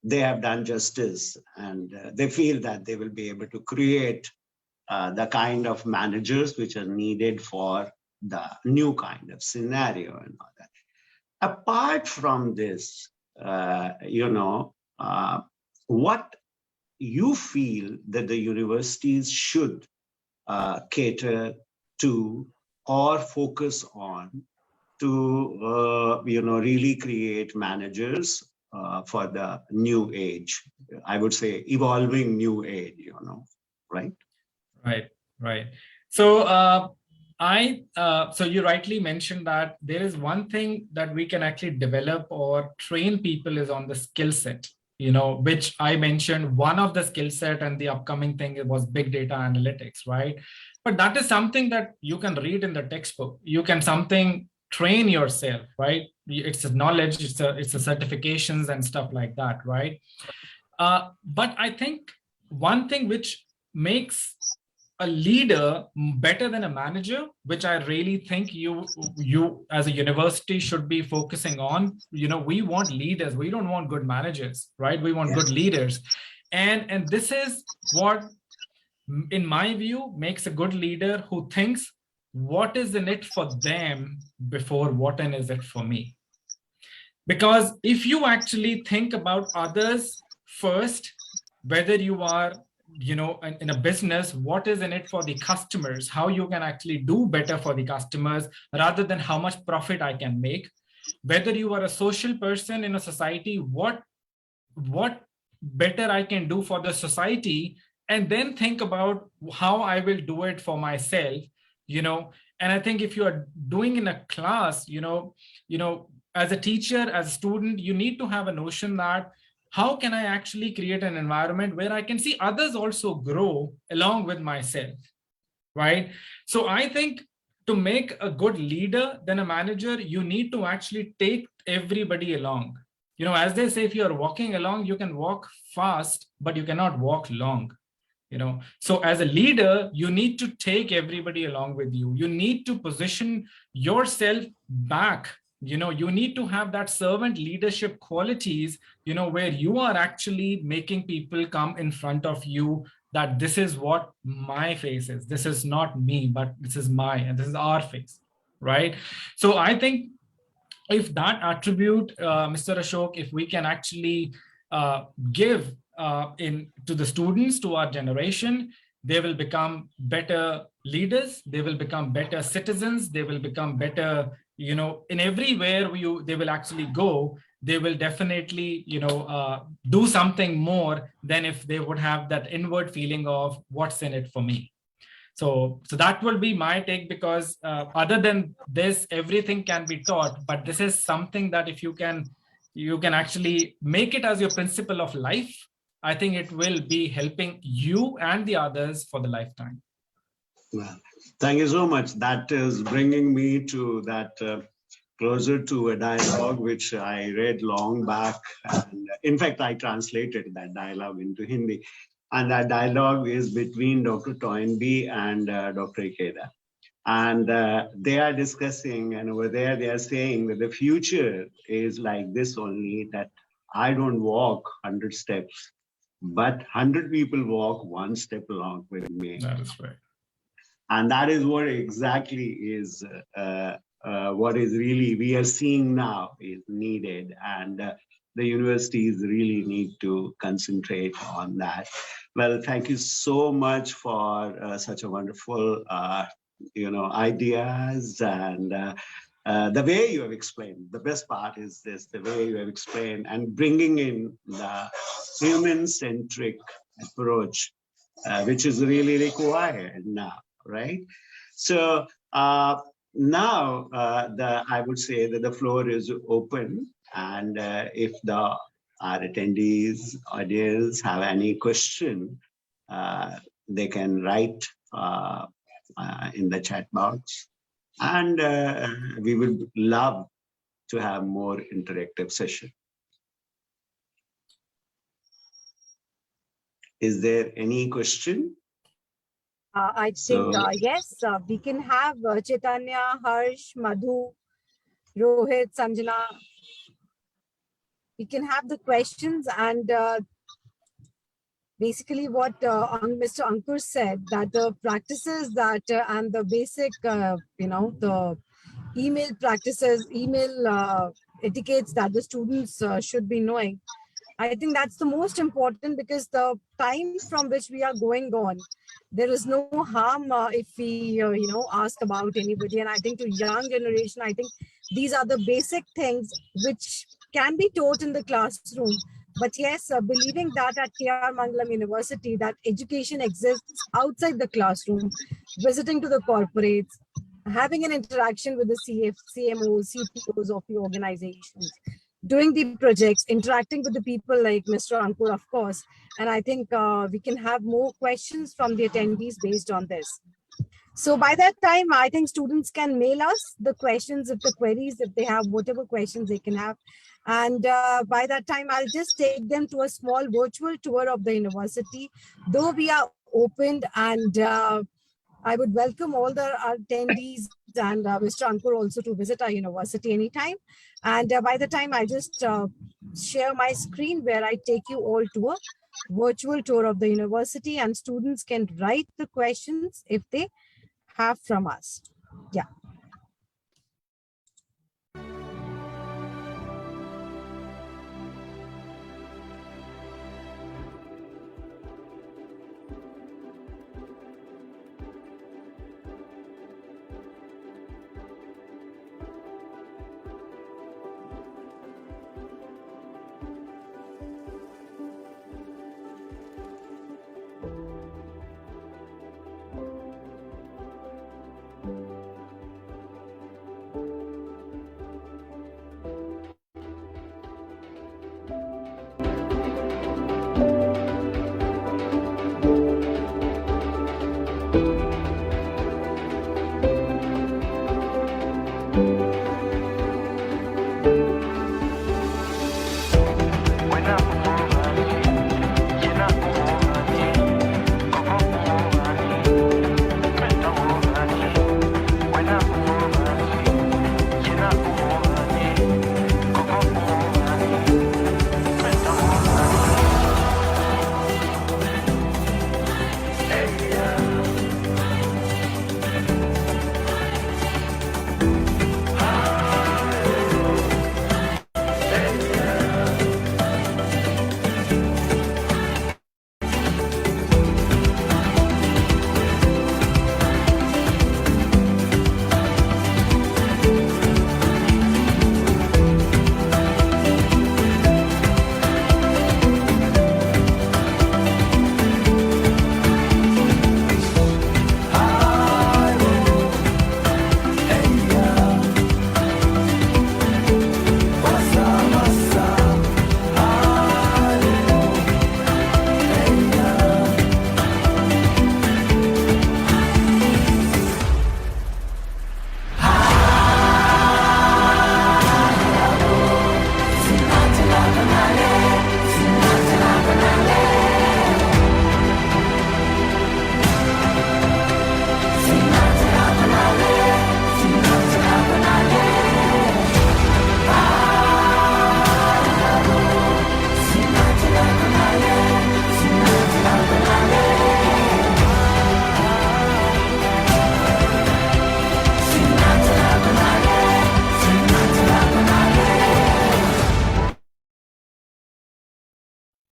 they have done justice, and they feel that they will be able to create the kind of managers which are needed for the new kind of scenario and all that. Apart from this, what you feel that the universities should cater to or focus on to, really create managers for the new age, I would say evolving new age, right? Right. So so you rightly mentioned that there is one thing that we can actually develop or train people is on the skill set, which I mentioned. One of the skill set and the upcoming thing was big data analytics, right? But that is something that you can read in the textbook. You can train yourself, right? It's a knowledge, it's a certifications and stuff like that, right? But I think one thing which makes a leader better than a manager, which I really think you as a university should be focusing on. We want leaders. We don't want good managers, right? We want good leaders. And this is what, in my view, makes a good leader who thinks what is in it for them before what is it for me. Because if you actually think about others first, whether you are in a business, what is in it for the customers, how you can actually do better for the customers rather than how much profit I can make. Whether you are a social person in a society, what better I can do for the society, and then think about how I will do it for myself, And I think if you are doing in a class, as a teacher, as a student, you need to have a notion that how can I actually create an environment where I can see others also grow along with myself, right? So I think to make a good leader than a manager, you need to actually take everybody along. As they say, if you're walking along, you can walk fast, but you cannot walk long. So as a leader, you need to take everybody along with you. You need to position yourself back. You need to have that servant leadership qualities, where you are actually making people come in front of you, that this is what my face is. This is not me, but this is and this is our face, right? So I think if that attribute, Mr. Ashok, if we can actually give to the students, to our generation, they will become better leaders, they will become better citizens, they will become better, in everywhere they will actually go, they will definitely, do something more than if they would have that inward feeling of what's in it for me. So that will be my take, because other than this, everything can be taught, but this is something that if you can actually make it as your principle of life, I think it will be helping you and the others for the lifetime. Well, thank you so much. That is bringing me to that closer to a dialogue which I read long back. And in fact, I translated that dialogue into Hindi. And that dialogue is between Dr. Toynbee and Dr. Ikeda. And they are discussing, and over there they are saying that the future is like this only, that I don't walk 100 steps, but 100 people walk one step along with me. That is right. And that is what exactly is what is really we are seeing now is needed. And the universities really need to concentrate on that. Well, thank you so much for such a wonderful ideas, and the way you have explained. The best part is this, the way you have explained and bringing in the human-centric approach, which is really required now, right? So now I would say that the floor is open, and if our attendees, audience have any question, they can write in the chat box, and we would love to have more interactive session. Is there any question? I think, yes, we can have Chaitanya, Harsh, Madhu, Rohit, Sanjana. We can have the questions, and basically what Mr. Ankur said, that the practices that and the basic, the email practices, email etiquettes that the students should be knowing. I think that's the most important, because the time from which we are going on, there is no harm if we, ask about anybody. And I think to young generation, I think these are the basic things which can be taught in the classroom. But yes, believing that at K.R. Mangalam University, that education exists outside the classroom, visiting to the corporates, having an interaction with the CMOs, CTOs of the organizations, doing the projects, interacting with the people like Mr. Ankur, of course. And I think we can have more questions from the attendees based on this. So by that time, I think students can mail us the questions, if the queries, if they have whatever questions they can have. And by that time, I'll just take them to a small virtual tour of the university. Though we are opened, and I would welcome all the attendees and Mr. Ankur also to visit our university anytime. And by the time, I just share my screen where I take you all to a virtual tour of the university, and students can write the questions if they have from us. Yeah.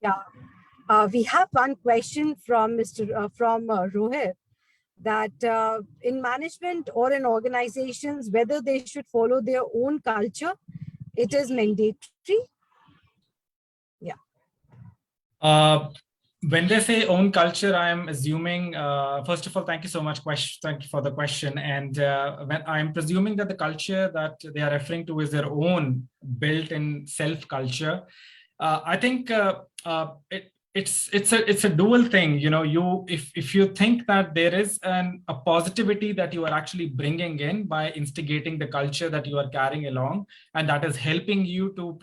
Yeah. We have one question from Rohit, that in management or in organizations, whether they should follow their own culture, it is mandatory. Yeah. Uh, when they say own culture, I'm assuming, first of all, thank you so much. Thank you for the question. And when I'm presuming that the culture that they are referring to is their own built-in self-culture. I think it's a dual thing. You know, if you think that there is a positivity that you are actually bringing in by instigating the culture that you are carrying along, and that is helping you to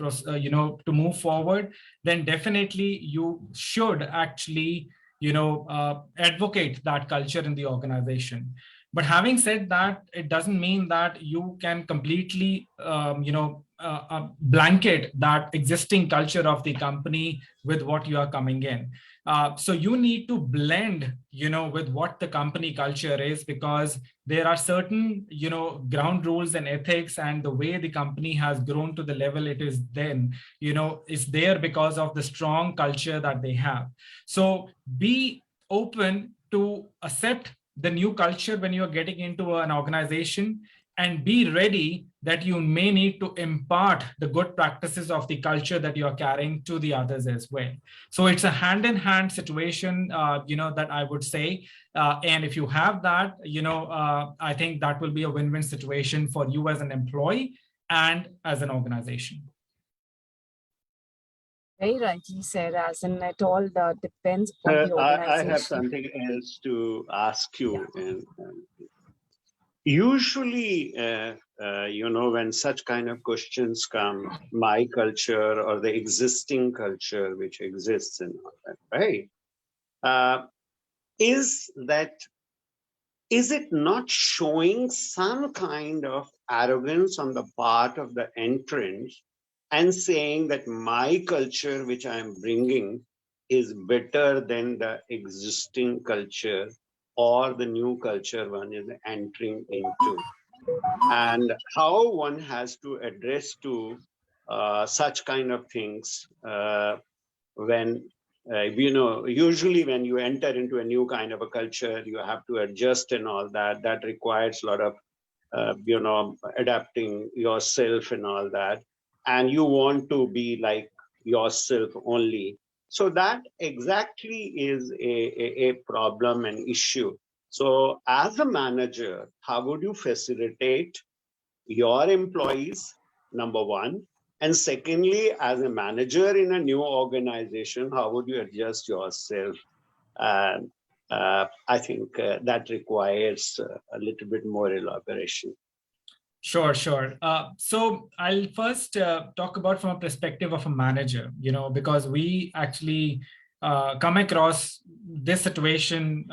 to move forward, then definitely you should actually advocate that culture in the organization. But having said that, it doesn't mean that you can completely blanket that existing culture of the company with what you are coming in. So you need to blend, with what the company culture is, because there are certain, ground rules and ethics, and the way the company has grown to the level it is then, is there because of the strong culture that they have. So be open to accept the new culture when you're getting into an organization, and be ready that you may need to impart the good practices of the culture that you are carrying to the others as well. So it's a hand-in-hand situation, that I would say. And if you have that, I think that will be a win-win situation for you as an employee and as an organization. Very rightly said, as in it all depends on the organization. I have something else to ask you. Usually, when such kind of questions come, my culture or the existing culture which exists and all that, right? Is it not showing some kind of arrogance on the part of the entrant and saying that my culture, which I am bringing, is better than the existing culture or the new culture one is entering into? And how one has to address to such kind of things when usually when you enter into a new kind of a culture, you have to adjust and all that. That requires a lot of adapting yourself and all that, and you want to be like yourself only. So that exactly is a problem and issue. So as a manager, how would you facilitate your employees, number one? And secondly, as a manager in a new organization, how would you adjust yourself? And I think that requires a little bit more elaboration. Sure. So I'll first talk about from a perspective of a manager, because we actually come across this situation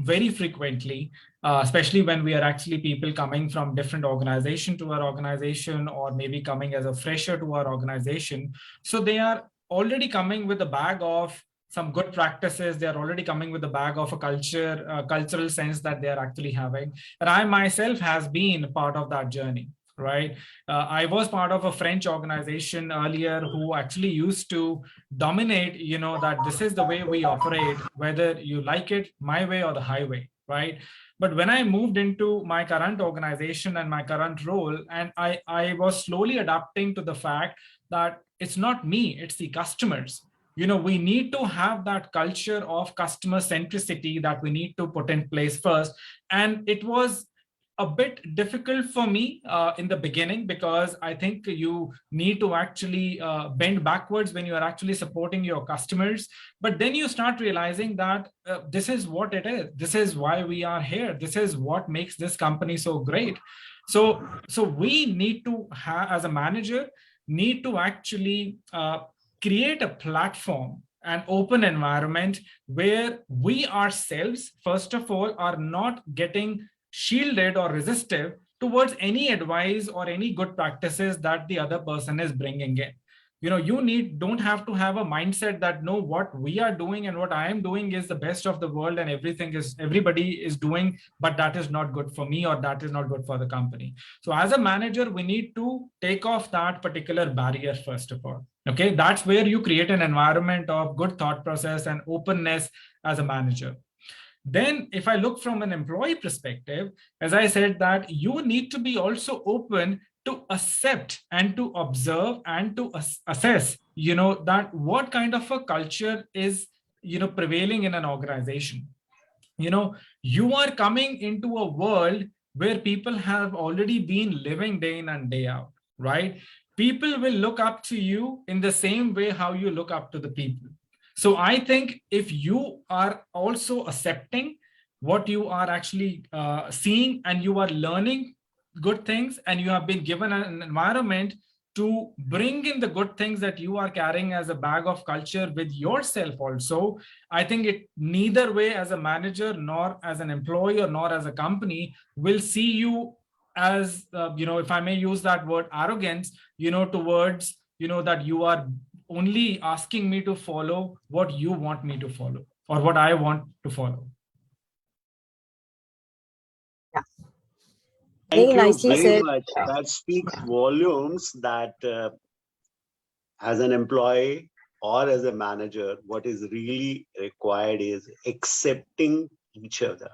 very frequently, especially when we are actually people coming from different organization to our organization, or maybe coming as a fresher to our organization. So they are already coming with a bag of some good practices. They're already coming with a bag of a cultural sense that they're actually having. And I myself has been part of that journey, right? I was part of a French organization earlier who actually used to dominate, that this is the way we operate, whether you like it my way or the highway, right? But when I moved into my current organization and my current role, and I was slowly adapting to the fact that it's not me, it's the customers. We need to have that culture of customer centricity that we need to put in place first. And it was a bit difficult for me in the beginning, because I think you need to actually bend backwards when you are actually supporting your customers. But then you start realizing that this is what it is. This is why we are here. This is what makes this company so great. So we need to have, as a manager, need to actually create a platform, an open environment where we ourselves, first of all, are not getting shielded or resistive towards any advice or any good practices that the other person is bringing in. You don't have to have a mindset that no, what we are doing and what I am doing is the best of the world and everybody is doing, but that is not good for me or that is not good for the company. So as a manager, we need to take off that particular barrier first of all. Okay, that's where you create an environment of good thought process and openness as a manager. Then if I look from an employee perspective, as I said, that you need to be also open to accept and to observe and to assess, that what kind of a culture is, prevailing in an organization. You are coming into a world where people have already been living day in and day out, right? People will look up to you in the same way how you look up to the people. So I think if you are also accepting what you are actually seeing, and you are learning good things, and you have been given an environment to bring in the good things that you are carrying as a bag of culture with yourself also, I think it neither way as a manager, nor as an employee, or nor as a company will see you as, if I may use that word, arrogance, towards, that you are only asking me to follow what you want me to follow or what I want to follow. Yeah. Thank Very you nicely very said. much. That speaks volumes that as an employee or as a manager, what is really required is accepting each other,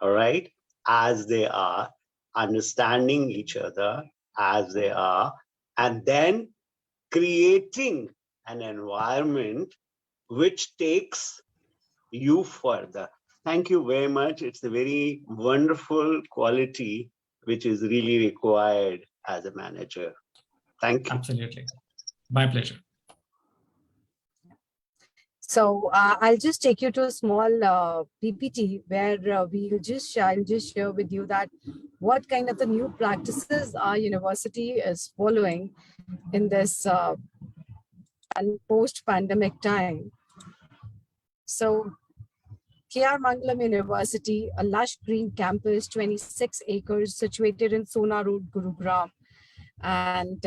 all right, as they are, understanding each other as they are, and then creating an environment which takes you further. Thank you very much. It's a very wonderful quality which is really required as a manager. Thank you. Absolutely. My pleasure. So I'll just take you to a small PPT where I'll just share with you that what kind of the new practices our university is following in this post-pandemic time. So KR Mangalam University, a lush green campus, 26 acres, situated in Sona Road, Gurugram. And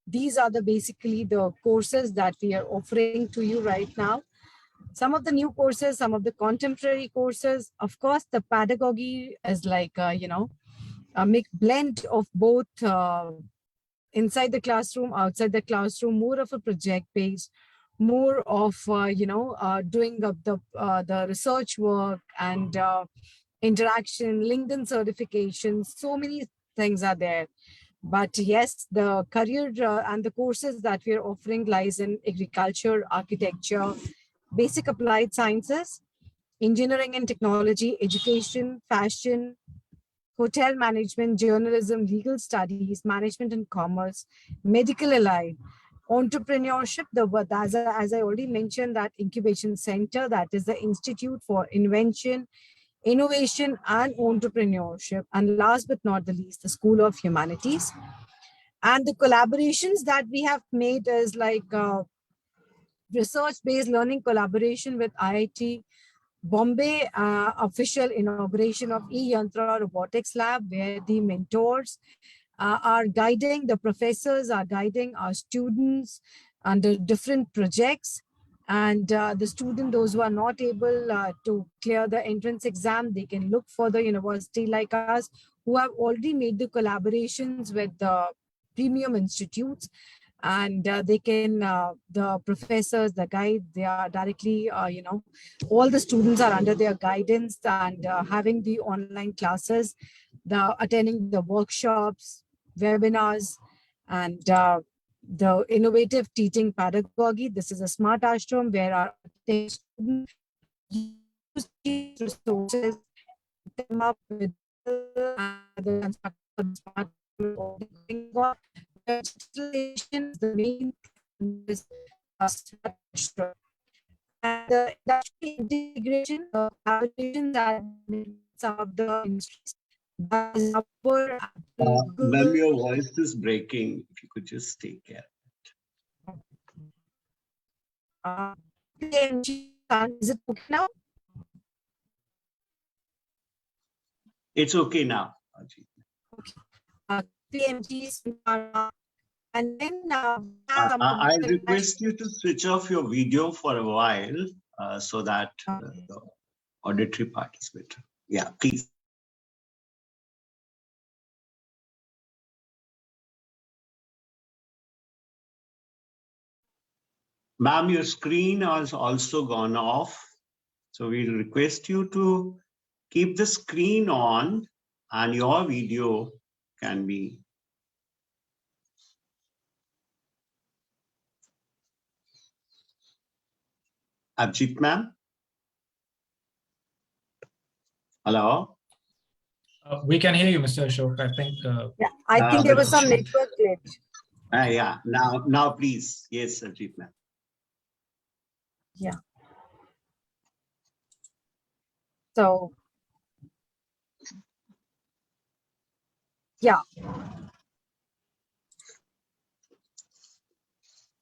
these are basically the courses that we are offering to you right now. Some of the new courses, some of the contemporary courses. Of course, the pedagogy is like, a blend of both inside the classroom, outside the classroom, more of a project based, more of, doing up the research work and interaction, LinkedIn certifications, so many things are there. But yes, the career and the courses that we are offering lies in agriculture, architecture, basic applied sciences, engineering and technology, education, fashion, hotel management, journalism, legal studies, management and commerce, medical allied, entrepreneurship, as I already mentioned, that incubation center, that is the Institute for Invention, Innovation and Entrepreneurship. And last but not the least, the School of Humanities. And the collaborations that we have made is like research-based learning collaboration with IIT Bombay, official inauguration of e-Yantra Robotics Lab, where the mentors are guiding, the professors are guiding our students under different projects. And the student, those who are not able to clear the entrance exam, they can look for the university like us, who have already made the collaborations with the premium institutes. And they can, the professors, the guide, they are directly, all the students are under their guidance and having the online classes, the attending the workshops, webinars, and the innovative teaching pedagogy. This is a smart ashram where our students use these resources, come up with the smart going on. Digitalization is the main this smart ashram. And the industry integration, collaborations and some of the industries. That is our Ma'am, Google. your voice is breaking. If you could just take care. PMG, is it okay now? It's okay now. Ajit. Okay. PMG, And then we have some of I the request you to switch off your video for a while so that the auditory part is better. Yeah, please. Ma'am, your screen has also gone off. So we'll request you to keep the screen on and your video can be. Abhijit ma'am? Hello? We can hear you, Mr. Ashok. I think. Yeah, I think there was some network glitch. Yeah, now please. Yes, Abhijit ma'am. Yeah. So, yeah.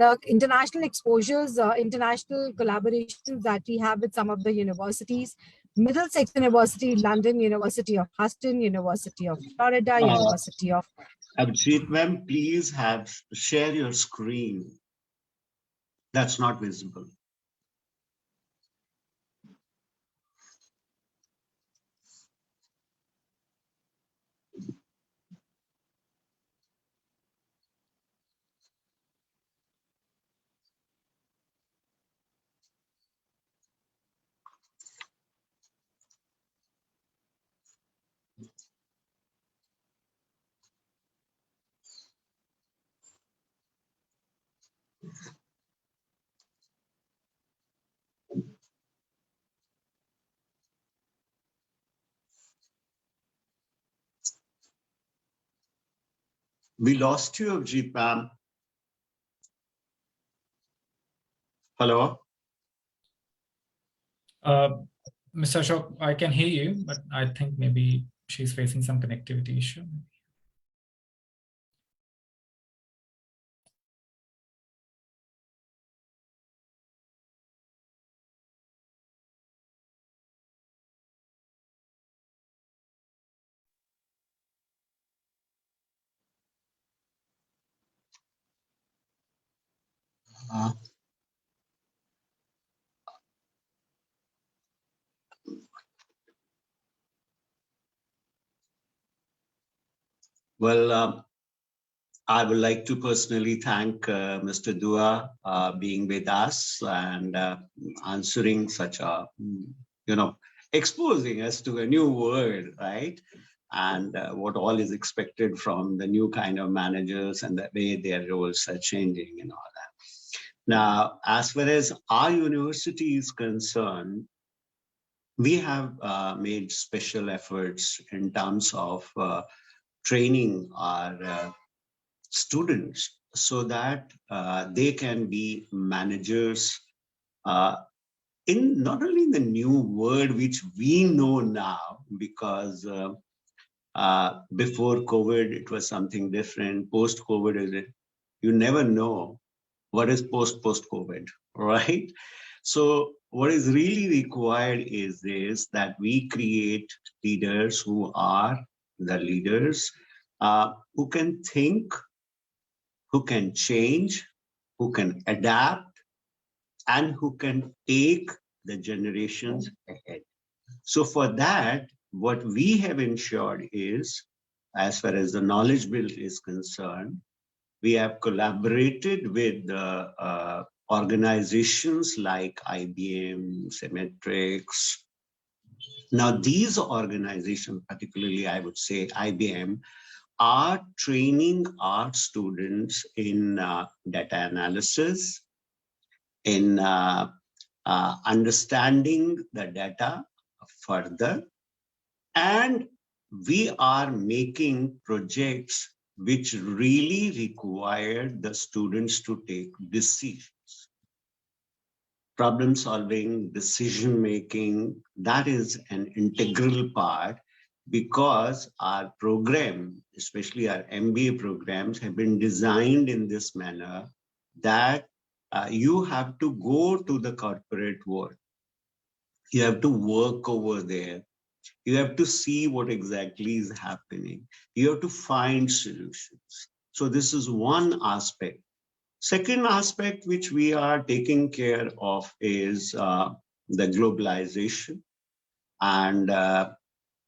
The international exposures, international collaborations that we have with some of the universities, Middlesex University, London University of Houston, University of Florida, University of... Abhijit ma'am, please share your screen. That's not visible. We lost you, Abhijit ma'am. Hello? Mr. Ashok, I can hear you, but I think maybe she's facing some connectivity issue. Well, I would like to personally thank Mr. Dua being with us and answering such a, exposing us to a new world, right? And what all is expected from the new kind of managers and the way their roles are changing and all that. Now, as far as our university is concerned, we have made special efforts in terms of training our students so that they can be managers in not only in the new world which we know now, because before COVID it was something different. Post COVID, you never know what is post COVID, right? So what is really required is this, that we create leaders who are the leaders who can think, who can change, who can adapt, and who can take the generations ahead. So for that, what we have ensured is, as far as the knowledge build is concerned, we have collaborated with organizations like IBM, Symmetrics. Now, these organizations, particularly I would say IBM, are training our students in data analysis, in understanding the data further, and we are making projects which really require the students to take decisions. Problem solving, decision making, that is an integral part, because our program, especially our MBA programs, have been designed in this manner that you have to go to the corporate world. You have to work over there. You have to see what exactly is happening. You have to find solutions. So this is one aspect. Second aspect which we are taking care of is the globalization and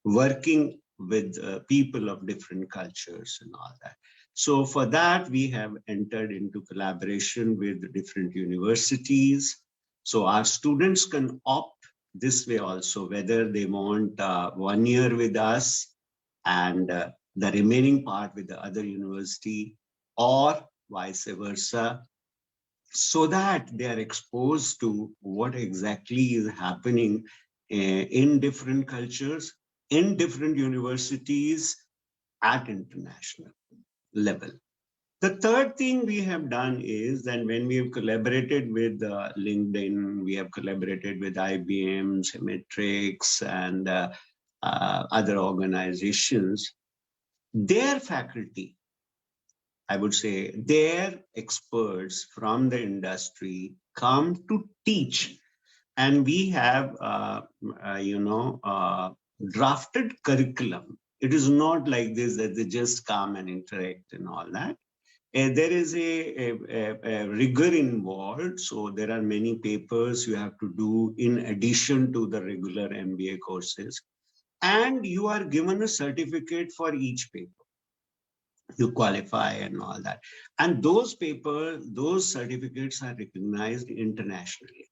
working with people of different cultures and all that. So for that, we have entered into collaboration with different universities. So our students can opt this way also, whether they want 1 year with us and the remaining part with the other university, or vice versa, so that they are exposed to what exactly is happening in different cultures, in different universities at international level. The third thing we have done is that when we have collaborated with LinkedIn, we have collaborated with IBM, Symmetrics, and other organizations, their faculty, I would say, their experts from the industry come to teach. And we have, drafted curriculum. It is not like this that they just come and interact and all that. There is a rigor involved. So there are many papers you have to do in addition to the regular MBA courses. And you are given a certificate for each paper. You qualify and all that. And those papers, those certificates are recognized internationally.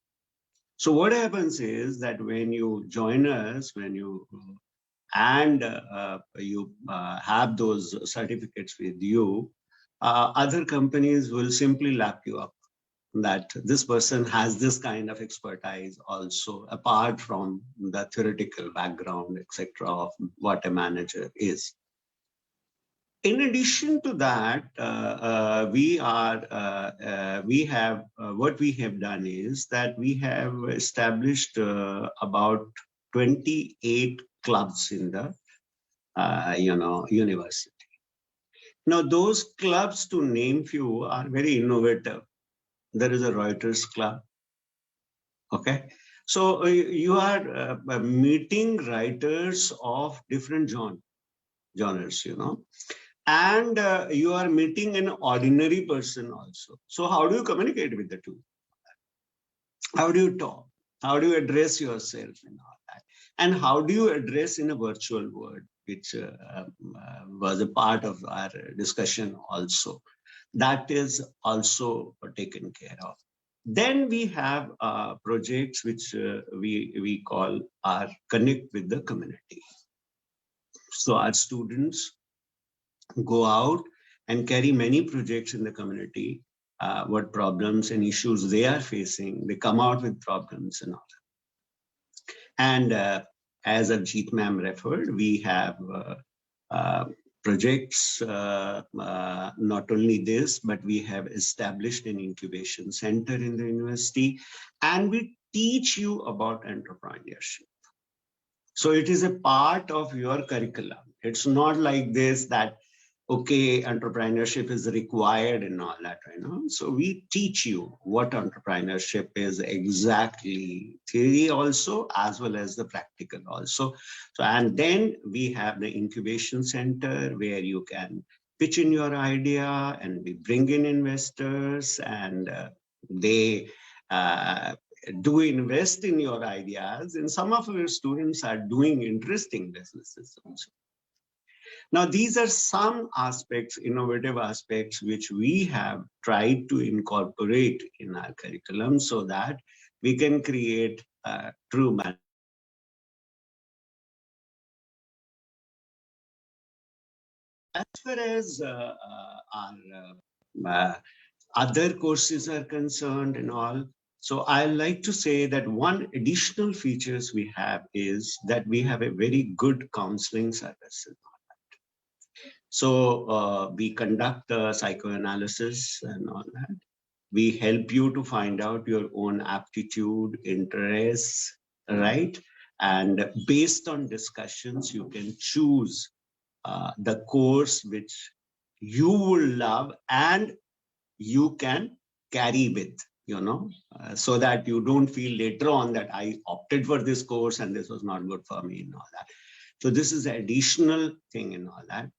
So what happens is that when you join us, when you have those certificates with you, other companies will simply lap you up that this person has this kind of expertise also, apart from the theoretical background, etc., of what a manager is. In addition to that, what we have done is that we have established about 28 clubs in the university. Now, those clubs, to name few, are very innovative. There is a Reuters club. Okay, so you are meeting writers of different genres, and you are meeting an ordinary person also. So how do you communicate with the two? How do you talk? How do you address yourself and all that? And how do you address in a virtual world, which was a part of our discussion also. That is also taken care of. Then we have projects which we call our Connect with the Community. So our students go out and carry many projects in the community, what problems and issues they are facing. They come out with problems and all that. And as Ajit ma'am referred, we have projects, not only this, but we have established an incubation center in the university, and we teach you about entrepreneurship. So it is a part of your curriculum. It's not like this that, okay, entrepreneurship is required and all that, So we teach you what entrepreneurship is exactly, theory also, as well as the practical also. So, and then we have the incubation center where you can pitch in your idea, and we bring in investors, and they do invest in your ideas. And some of our students are doing interesting businesses also. Now, these are some aspects, innovative aspects, which we have tried to incorporate in our curriculum so that we can create true management. As far as our other courses are concerned and all, so I like to say that one additional features we have is that we have a very good counseling service. So we conduct psychoanalysis and all that. We help you to find out your own aptitude, interests, right? And based on discussions, you can choose the course which you will love and you can carry with, so that you don't feel later on that I opted for this course and this was not good for me and all that. So this is an additional thing and all that.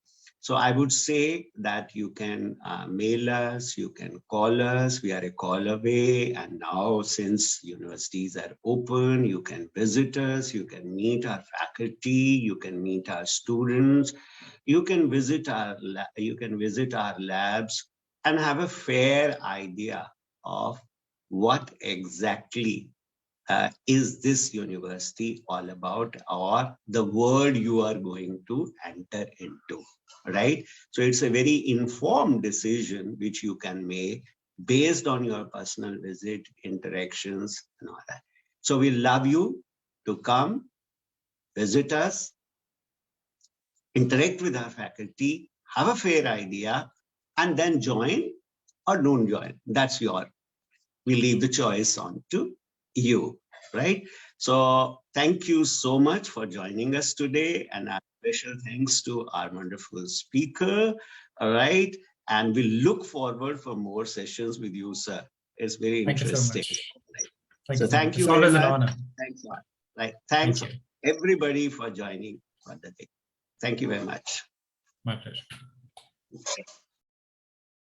So I would say that you can mail us, you can call us. We are a call away. And now since universities are open, you can visit us, you can meet our faculty, you can meet our students, you can visit our labs and have a fair idea of what exactly is this university all about, or the world you are going to enter into, right? So it's a very informed decision which you can make based on your personal visit, interactions, and all that. So we love you to come, visit us, interact with our faculty, have a fair idea, and then join or don't join. That's we leave the choice on to you, right? So thank you so much for joining us today, and a special thanks to our wonderful speaker, all right? And we look forward for more sessions with you, sir. It's very interesting. Thank you so much. Thank you it's very always much. An honor. Thanks a lot. Right. Thanks everybody for joining for the day. Thank you very much. My pleasure.